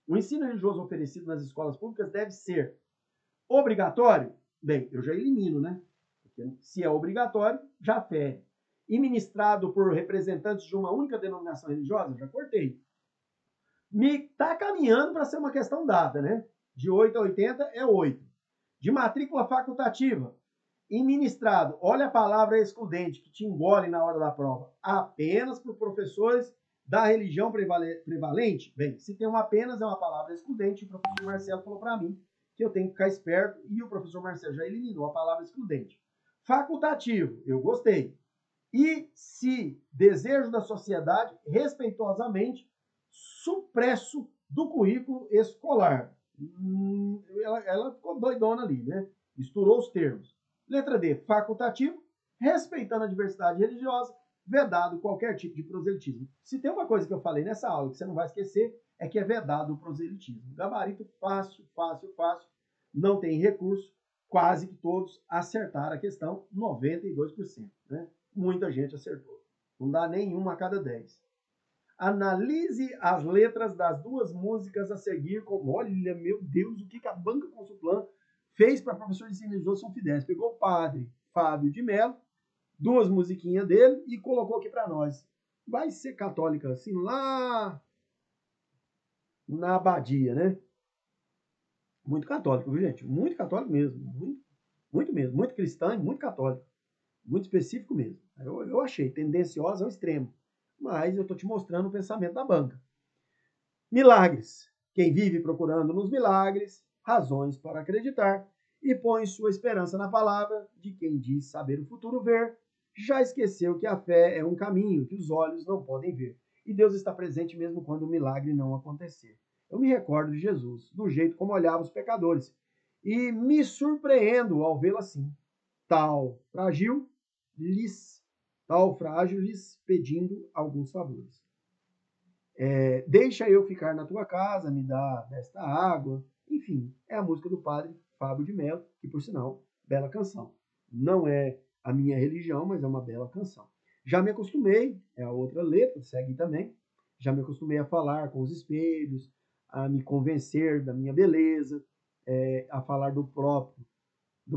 S1: O ensino religioso oferecido nas escolas públicas deve ser obrigatório? Bem, eu já elimino, né? Porque se é obrigatório, já fere. E ministrado por representantes de uma única denominação religiosa? Já cortei. Me está caminhando para ser uma questão dada, né? De 8 a 80 é 8. De matrícula facultativa e ministrado, olha a palavra excludente, que te engole na hora da prova, apenas por professores da religião prevalente? Bem, se tem um apenas, é uma palavra excludente, o professor Marcelo falou para mim que eu tenho que ficar esperto, e o professor Marcelo já eliminou a palavra excludente. Facultativo, eu gostei. E se desejo da sociedade, respeitosamente, supresso do currículo escolar. Ela ficou doidona ali, né? Misturou os termos. Letra D, facultativo, respeitando a diversidade religiosa, vedado qualquer tipo de proselitismo. Se tem uma coisa que eu falei nessa aula que você não vai esquecer, é que é vedado o proselitismo. Gabarito fácil, fácil, fácil, não tem recurso, quase que todos acertaram a questão, 92%, né? Muita gente acertou. Não dá nenhuma a cada 10. Analise as letras das duas músicas a seguir. Olha, meu Deus, o que a banca Consulplan fez para o professor de ensino religioso São Fidélis. Pegou o padre Fábio de Mello, duas musiquinhas dele e colocou aqui para nós. Vai ser católica assim lá na abadia, né? Muito católico, viu, gente? Muito católico mesmo. Muito mesmo. Muito cristão e muito católico. Muito específico mesmo. Eu achei tendenciosa ao extremo. Mas eu estou te mostrando o pensamento da banca. Milagres. Quem vive procurando nos milagres razões para acreditar e põe sua esperança na palavra de quem diz saber o futuro ver, já esqueceu que a fé é um caminho que os olhos não podem ver. E Deus está presente mesmo quando o milagre não acontecer. Eu me recordo de Jesus, do jeito como olhava os pecadores, e me surpreendo ao vê-lo assim, tal frágil lhes pedindo alguns favores. Deixa eu ficar na tua casa, me dá desta água. Enfim, é a música do padre Fábio de Mello, que, por sinal, bela canção. Não é a minha religião, mas é uma bela canção. Já me acostumei, é a outra letra, segue também. Já me acostumei a falar com os espelhos, a me convencer da minha beleza, a falar do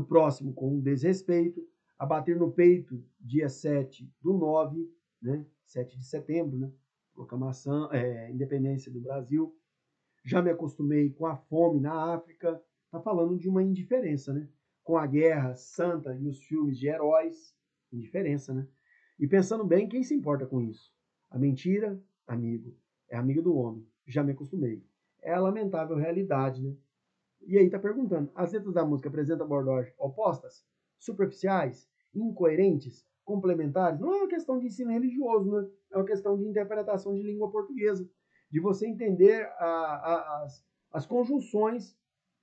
S1: próximo com desrespeito, a bater no peito dia 7/9, né? 7 de setembro, né? Proclamação, independência do Brasil. Já me acostumei com a fome na África. Tá falando de uma indiferença, né? Com a guerra santa e os filmes de heróis. Indiferença, né? E pensando bem, quem se importa com isso? A mentira, amigo, é amigo do homem. Já me acostumei. É a lamentável realidade, né? E aí tá perguntando, as letras da música apresentam abordagens opostas, superficiais, incoerentes, complementares? Não é uma questão de ensino religioso, né? É uma questão de interpretação de língua portuguesa, de você entender as conjunções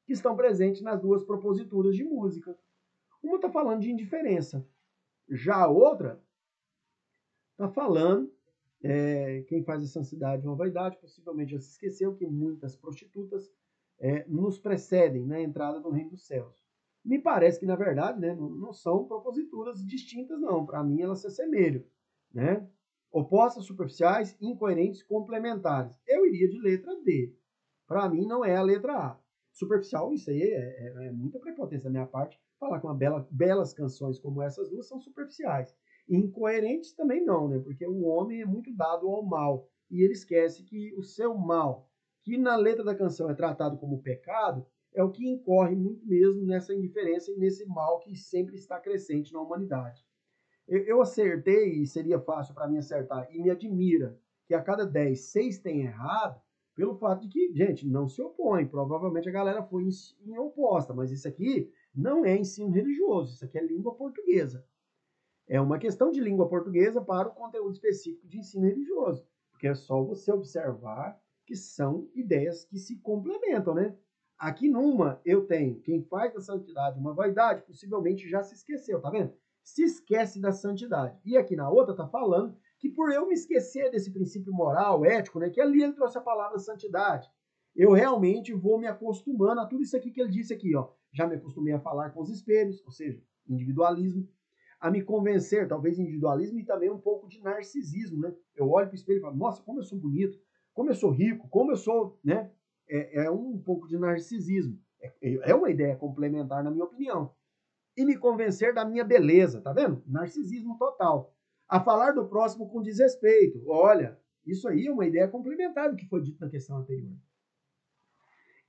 S1: que estão presentes nas duas proposituras de música. Uma está falando de indiferença, já a outra está falando, quem faz essa ansiedade é uma vaidade, possivelmente já se esqueceu que muitas prostitutas nos precedem na entrada do reino dos céus. Me parece que, na verdade, né, não são proposituras distintas, não. Para mim, elas se assemelham. Né? Opostas, superficiais, incoerentes, complementares. Eu iria de letra D. Para mim, não é a letra A. Superficial, isso aí é muita prepotência da minha parte. Falar que belas canções como essas duas são superficiais. Incoerentes também não, né? Porque o homem é muito dado ao mal. E ele esquece que o seu mal, que na letra da canção é tratado como pecado, é o que incorre muito mesmo nessa indiferença e nesse mal que sempre está crescente na humanidade. Eu acertei, e seria fácil para mim acertar, e me admira que a cada 10, 6 tem errado, pelo fato de que, gente, não se opõe. Provavelmente a galera foi em oposta, mas isso aqui não é ensino religioso, isso aqui é língua portuguesa. É uma questão de língua portuguesa para o conteúdo específico de ensino religioso, porque é só você observar que são ideias que se complementam, né? Aqui numa eu tenho quem faz da santidade uma vaidade, possivelmente já se esqueceu, tá vendo? Se esquece da santidade. E aqui na outra tá falando que por eu me esquecer desse princípio moral, ético, né, que ali ele trouxe a palavra santidade, eu realmente vou me acostumando a tudo isso aqui que ele disse aqui, ó. Já me acostumei a falar com os espelhos, ou seja, individualismo, a me convencer, talvez individualismo e também um pouco de narcisismo, né? Eu olho para o espelho e falo, nossa, como eu sou bonito, como eu sou rico, como eu sou, né? É um pouco de narcisismo. É uma ideia complementar, na minha opinião. E me convencer da minha beleza, tá vendo? Narcisismo total. A falar do próximo com desrespeito. Olha, isso aí é uma ideia complementar do que foi dito na questão anterior.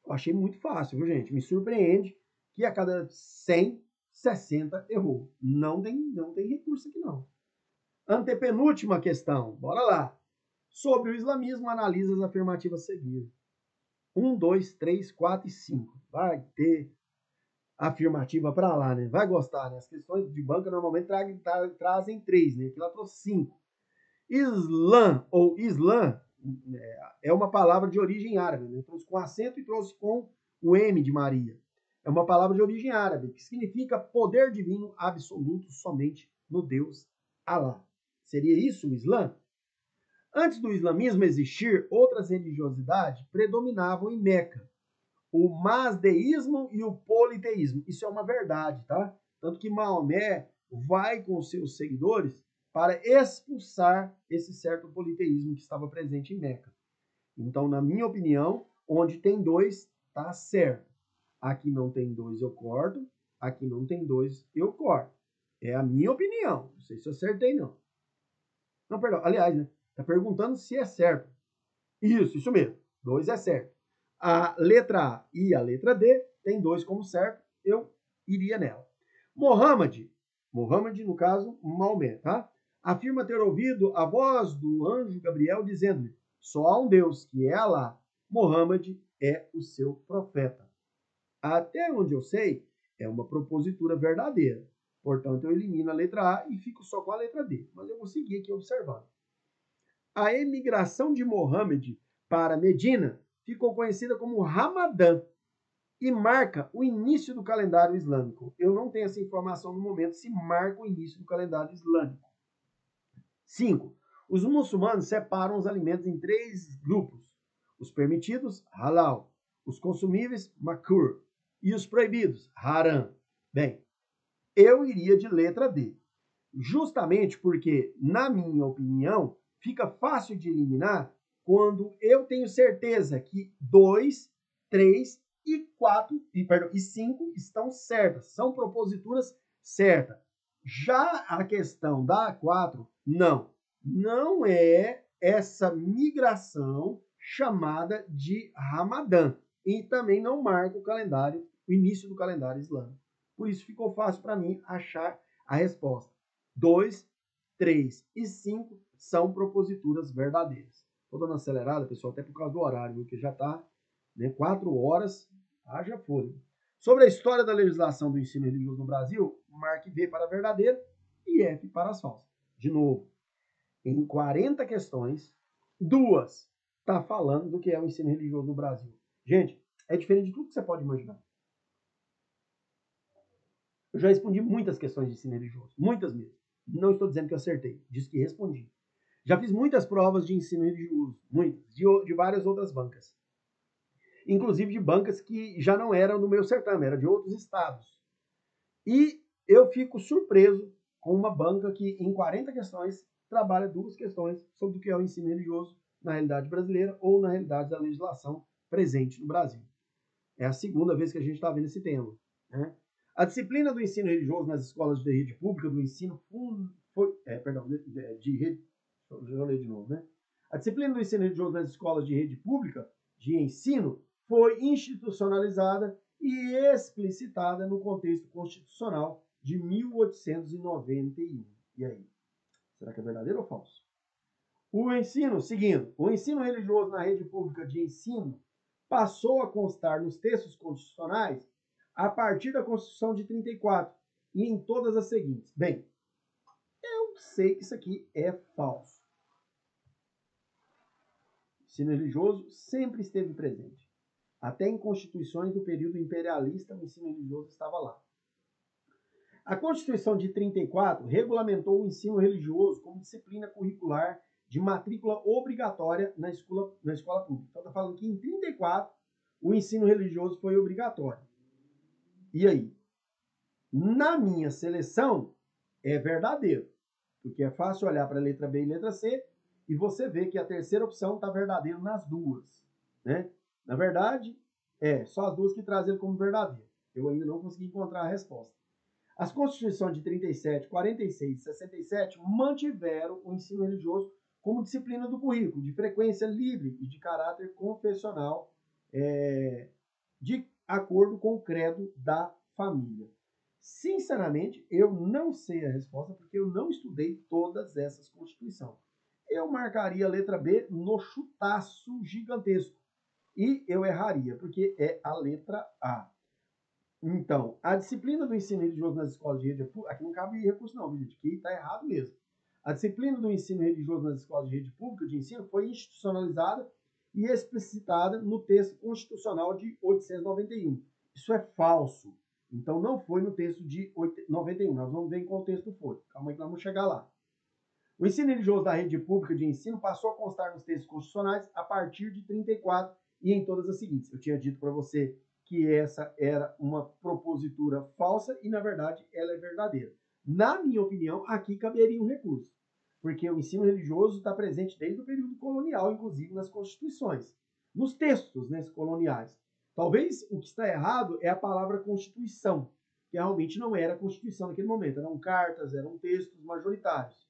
S1: Eu achei muito fácil, viu, gente? Me surpreende que a cada 100, 60 errou. Não tem recurso aqui, não. Antepenúltima questão. Bora lá. Sobre o islamismo, analisa as afirmativas a seguir. 1, 2, 3, 4 e 5. Vai ter afirmativa para lá, né? Vai gostar, né? As questões de banca normalmente trazem 3, né? Aqui ela trouxe 5. Islã ou Islã é uma palavra de origem árabe, né? Trouxe com acento e trouxe com o M de Maria. É uma palavra de origem árabe, que significa poder divino absoluto somente no Deus Alá. Seria isso o Islã? Antes do islamismo existir, outras religiosidades predominavam em Meca. O masdeísmo e o politeísmo. Isso é uma verdade, tá? Tanto que Maomé vai com seus seguidores para expulsar esse certo politeísmo que estava presente em Meca. Então, na minha opinião, onde tem 2, tá certo. Aqui não tem 2, eu corto. Aqui não tem 2, eu corto. É a minha opinião. Não sei se eu acertei, não. Não, perdão. Aliás, né? Tá perguntando se é certo. Isso mesmo. 2 é certo. A letra A e a letra D tem 2 como certo. Eu iria nela. Mohammed, no caso, Maomé, tá? Afirma ter ouvido a voz do anjo Gabriel dizendo-lhe: só há um Deus, que é Alá. Mohammed é o seu profeta. Até onde eu sei, é uma propositura verdadeira. Portanto, eu elimino a letra A e fico só com a letra D. Mas eu vou seguir aqui observando. A emigração de Mohammed para Medina ficou conhecida como Ramadã e marca o início do calendário islâmico. Eu não tenho essa informação no momento se marca o início do calendário islâmico. 5. Os muçulmanos separam os alimentos em 3 grupos. Os permitidos, halal. Os consumíveis, makur. E os proibidos, haram. Bem, eu iria de letra D. Justamente porque, na minha opinião, fica fácil de eliminar quando eu tenho certeza que 2, 3 e 4 e 5 estão certas, são proposituras certas. Já a questão da 4, não é essa migração chamada de Ramadã e também não marca o calendário, o início do calendário islâmico. Por isso ficou fácil para mim achar a resposta. 2, 3 e 5 são proposituras verdadeiras. Estou dando acelerada, pessoal, até por causa do horário, porque já está 4 horas, haja fôlego. Sobre a história da legislação do ensino religioso no Brasil, marque V para verdadeiro e F para as falsas. De novo, em 40 questões, 2 está falando do que é o ensino religioso no Brasil. Gente, é diferente de tudo que você pode imaginar. Eu já respondi muitas questões de ensino religioso, muitas mesmo. Não estou dizendo que eu acertei, disse que respondi. Já fiz muitas provas de ensino religioso, muitas, de várias outras bancas. Inclusive de bancas que já não eram do meu certame, eram de outros estados. E eu fico surpreso com uma banca que, em 40 questões, trabalha 2 questões sobre o que é o ensino religioso na realidade brasileira ou na realidade da legislação presente no Brasil. É a segunda vez que a gente está vendo esse tema, né? A disciplina do ensino religioso nas escolas de rede pública do ensino de rede, deixa eu ler de novo, né? A disciplina do ensino religioso nas escolas de rede pública de ensino foi institucionalizada e explicitada no contexto constitucional de 1891. E aí? Será que é verdadeiro ou falso? O ensino religioso na rede pública de ensino passou a constar nos textos constitucionais a partir da Constituição de 34 e em todas as seguintes. Bem, eu sei que isso aqui é falso. O ensino religioso sempre esteve presente. Até em constituições do período imperialista, o ensino religioso estava lá. A Constituição de 34 regulamentou o ensino religioso como disciplina curricular de matrícula obrigatória na escola pública. Então, está falando que em 34 o ensino religioso foi obrigatório. E aí? Na minha seleção, é verdadeiro. Porque é fácil olhar para a letra B e letra C e você vê que a terceira opção está verdadeiro nas duas. Né? Na verdade, só as duas que trazem ele como verdadeiro. Eu ainda não consegui encontrar a resposta. As constituições de 37, 46 e 67 mantiveram o ensino religioso como disciplina do currículo, de frequência livre e de caráter confessional, de acordo com o credo da família. Sinceramente, eu não sei a resposta porque eu não estudei todas essas constituições. Eu marcaria a letra B no chutaço gigantesco. E eu erraria, porque é a letra A. Então, a disciplina do ensino religioso nas escolas de rede pública, aqui não cabe recurso não, gente, aqui está errado mesmo. A disciplina do ensino religioso nas escolas de rede pública de ensino foi institucionalizada e explicitada no texto constitucional de 891. Isso é falso. Então, não foi no texto de 91. Nós vamos ver em qual texto foi. Calma aí que nós vamos chegar lá. O ensino religioso da rede pública de ensino passou a constar nos textos constitucionais a partir de 34 e em todas as seguintes. Eu tinha dito para você que essa era uma propositura falsa e, na verdade, ela é verdadeira. Na minha opinião, aqui caberia um recurso, porque o ensino religioso está presente desde o período colonial, inclusive nas constituições, nos textos, né, coloniais. Talvez o que está errado é a palavra constituição, que realmente não era constituição naquele momento, eram cartas, eram textos majoritários.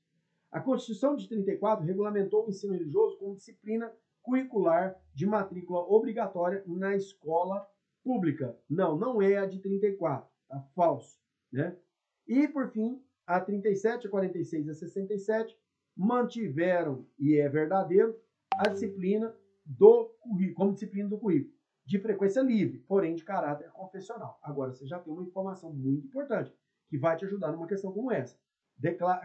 S1: A Constituição de 34 regulamentou o ensino religioso como disciplina curricular de matrícula obrigatória na escola pública. Não, não é a de 34, tá falso, né? E, por fim, a 37, a 46 e a 67 mantiveram, e é verdadeiro, a disciplina do currículo, como disciplina do currículo, de frequência livre, porém de caráter confessional. Agora, você já tem uma informação muito importante, que vai te ajudar numa questão como essa.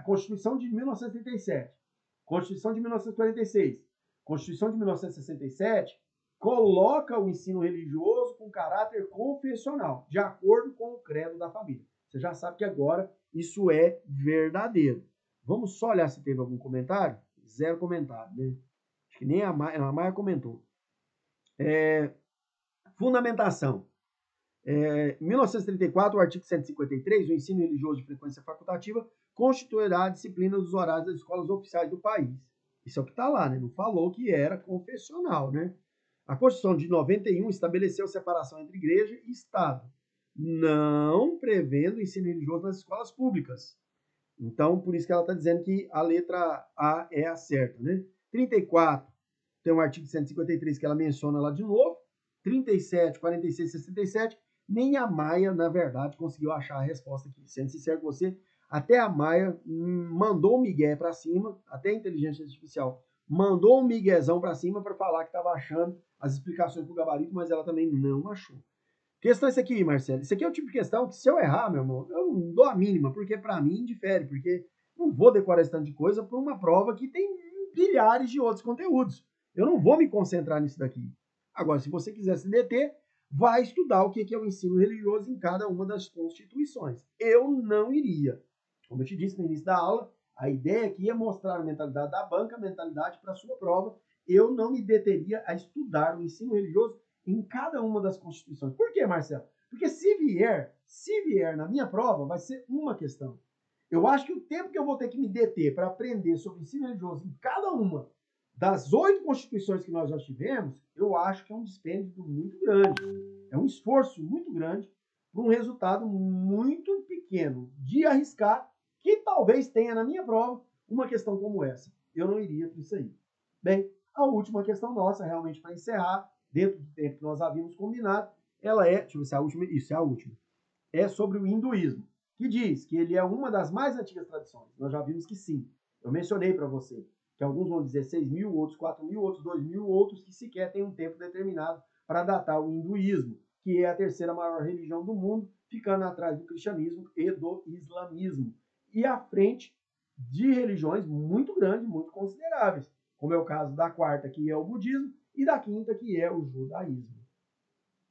S1: Constituição de 1937, Constituição de 1946, Constituição de 1967 coloca o ensino religioso com caráter confessional, de acordo com o credo da família. Você já sabe que agora isso é verdadeiro. Vamos só olhar se teve algum comentário? Zero comentário, né? Acho que nem a Maia comentou. Fundamentação. 1934, o artigo 153, o ensino religioso de frequência facultativa constituirá a disciplina dos horários das escolas oficiais do país. Isso é o que está lá, né? Não falou que era confessional, né? A Constituição de 91 estabeleceu separação entre igreja e Estado, não prevendo o ensino religioso nas escolas públicas. Então, por isso que ela está dizendo que a letra A é a certa, né? 34, tem o artigo 153 que ela menciona lá de novo. 37, 46, 67, nem a Maia, na verdade, conseguiu achar a resposta aqui. Sendo sincero com você, até a Maia mandou o migué para cima, até a inteligência artificial mandou um miguezão para cima para falar que estava achando as explicações para o gabarito, mas ela também não achou. Questão é essa aqui, Marcelo. Isso aqui é o tipo de questão que, se eu errar, meu irmão, eu não dou a mínima, porque para mim difere, porque não vou decorar esse tanto de coisa para uma prova que tem milhares de outros conteúdos. Eu não vou me concentrar nisso daqui. Agora, se você quiser se deter, vai estudar o que é o ensino religioso em cada uma das constituições. Eu não iria. Como eu te disse no início da aula, a ideia aqui é mostrar a mentalidade da banca, a mentalidade para a sua prova. Eu não me deteria a estudar o ensino religioso em cada uma das constituições. Por quê, Marcelo? Porque se vier na minha prova, vai ser uma questão. Eu acho que o tempo que eu vou ter que me deter para aprender sobre o ensino religioso em cada uma das 8 constituições que nós já tivemos, eu acho que é um dispêndio muito grande. É um esforço muito grande para um resultado muito pequeno de arriscar, que talvez tenha na minha prova uma questão como essa. Eu não iria para isso aí. Bem, a última questão nossa, realmente para encerrar, dentro do tempo que nós havíamos combinado, ela é, deixa eu ver se é a última, isso é a última, é sobre o hinduísmo, que diz que ele é uma das mais antigas tradições. Nós já vimos que sim. Eu mencionei para você que alguns vão dizer 6.000, outros 4.000, outros 2.000, outros que sequer têm um tempo determinado para datar o hinduísmo, que é a terceira maior religião do mundo, ficando atrás do cristianismo e do islamismo. E à frente de religiões muito grandes, muito consideráveis, como é o caso da quarta, que é o budismo, e da quinta, que é o judaísmo.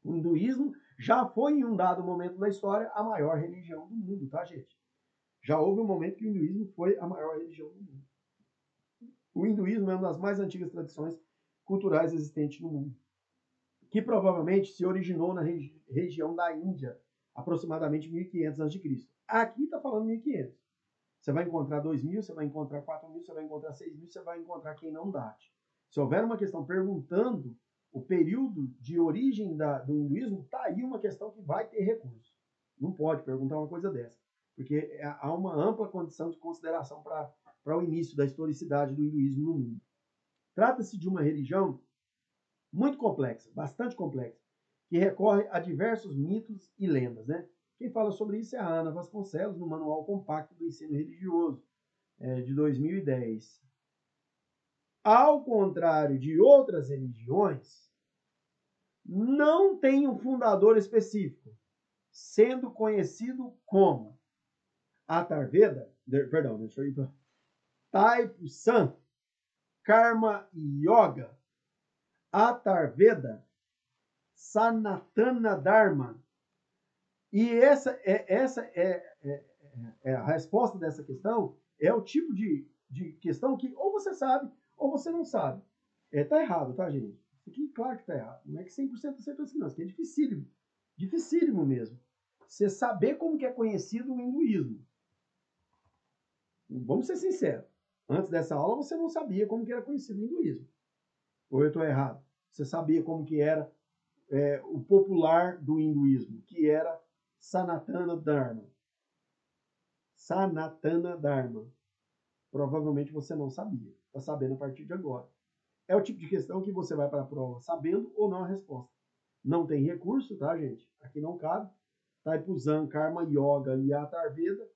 S1: O hinduísmo já foi, em um dado momento da história, a maior religião do mundo, tá, gente? Já houve um momento que o hinduísmo foi a maior religião do mundo. O hinduísmo é uma das mais antigas tradições culturais existentes no mundo, que provavelmente se originou na região da Índia, aproximadamente 1500 a.C. Aqui está falando 1500. Você vai encontrar 2.000, você vai encontrar 4.000, você vai encontrar 6.000, você vai encontrar quem não date. Se houver uma questão perguntando o período de origem do hinduísmo, está aí uma questão que vai ter recurso. Não pode perguntar uma coisa dessa, porque há uma ampla condição de consideração para o início da historicidade do hinduísmo no mundo. Trata-se de uma religião muito complexa, bastante complexa, que recorre a diversos mitos e lendas, né? Quem fala sobre isso é a Ana Vasconcelos, no Manual Compacto do Ensino Religioso, de 2010. Ao contrário de outras religiões, não tem um fundador específico, sendo conhecido como Atharvaveda, perdão, deixa eu ir para Taipusan, Karma Yoga, Atharvaveda, Sanatana Dharma. E essa é a resposta dessa questão, é o tipo de questão que ou você sabe ou você não sabe. Tá errado, tá, gente? Isso aqui, claro que tá errado. Não é que 100% acertou assim, não. Isso aqui é dificílimo. Dificílimo mesmo. Você saber como que é conhecido o hinduísmo. Vamos ser sinceros. Antes dessa aula, você não sabia como que era conhecido o hinduísmo. Ou eu estou errado? Você sabia como que era o popular do hinduísmo, que era Sanatana Dharma. Sanatana Dharma. Provavelmente você não sabia. Está sabendo a partir de agora. É o tipo de questão que você vai para a prova sabendo ou não a resposta. Não tem recurso, tá, gente? Aqui não cabe. Taipusan, Karma Yoga e Atharvaveda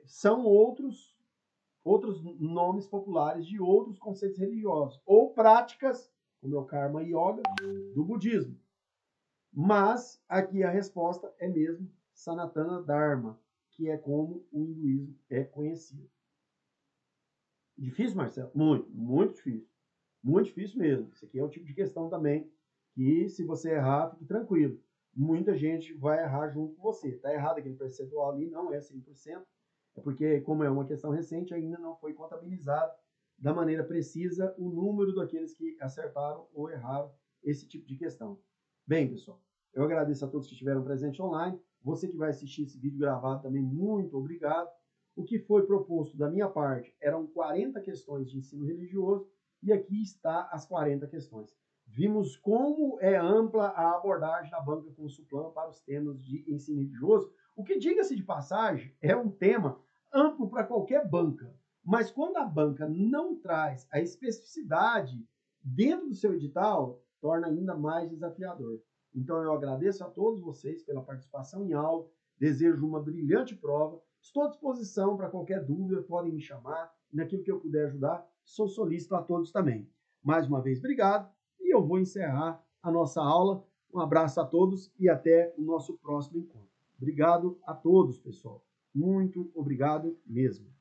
S1: são outros nomes populares de outros conceitos religiosos ou práticas, como é o Karma Yoga, do budismo. Mas aqui a resposta é mesmo Sanatana Dharma, que é como o hinduísmo é conhecido. Difícil, Marcelo? Muito, muito difícil. Muito difícil mesmo. Isso aqui é o tipo de questão também que, se você errar, fique tranquilo. Muita gente vai errar junto com você. Está errado aquele percentual ali, não é 100%. É porque, como é uma questão recente, ainda não foi contabilizado da maneira precisa o número daqueles que acertaram ou erraram esse tipo de questão. Bem, pessoal, eu agradeço a todos que estiveram presentes online. Você que vai assistir esse vídeo gravado também, muito obrigado. O que foi proposto da minha parte eram 40 questões de ensino religioso e aqui está as 40 questões. Vimos como é ampla a abordagem da banca Consulplan para os temas de ensino religioso, o que, diga-se de passagem, é um tema amplo para qualquer banca. Mas quando a banca não traz a especificidade dentro do seu edital, torna ainda mais desafiador. Então eu agradeço a todos vocês pela participação em aula, desejo uma brilhante prova, estou à disposição para qualquer dúvida, podem me chamar, naquilo que eu puder ajudar, sou solícito a todos também. Mais uma vez, obrigado, e eu vou encerrar a nossa aula. Um abraço a todos e até o nosso próximo encontro. Obrigado a todos, pessoal. Muito obrigado mesmo.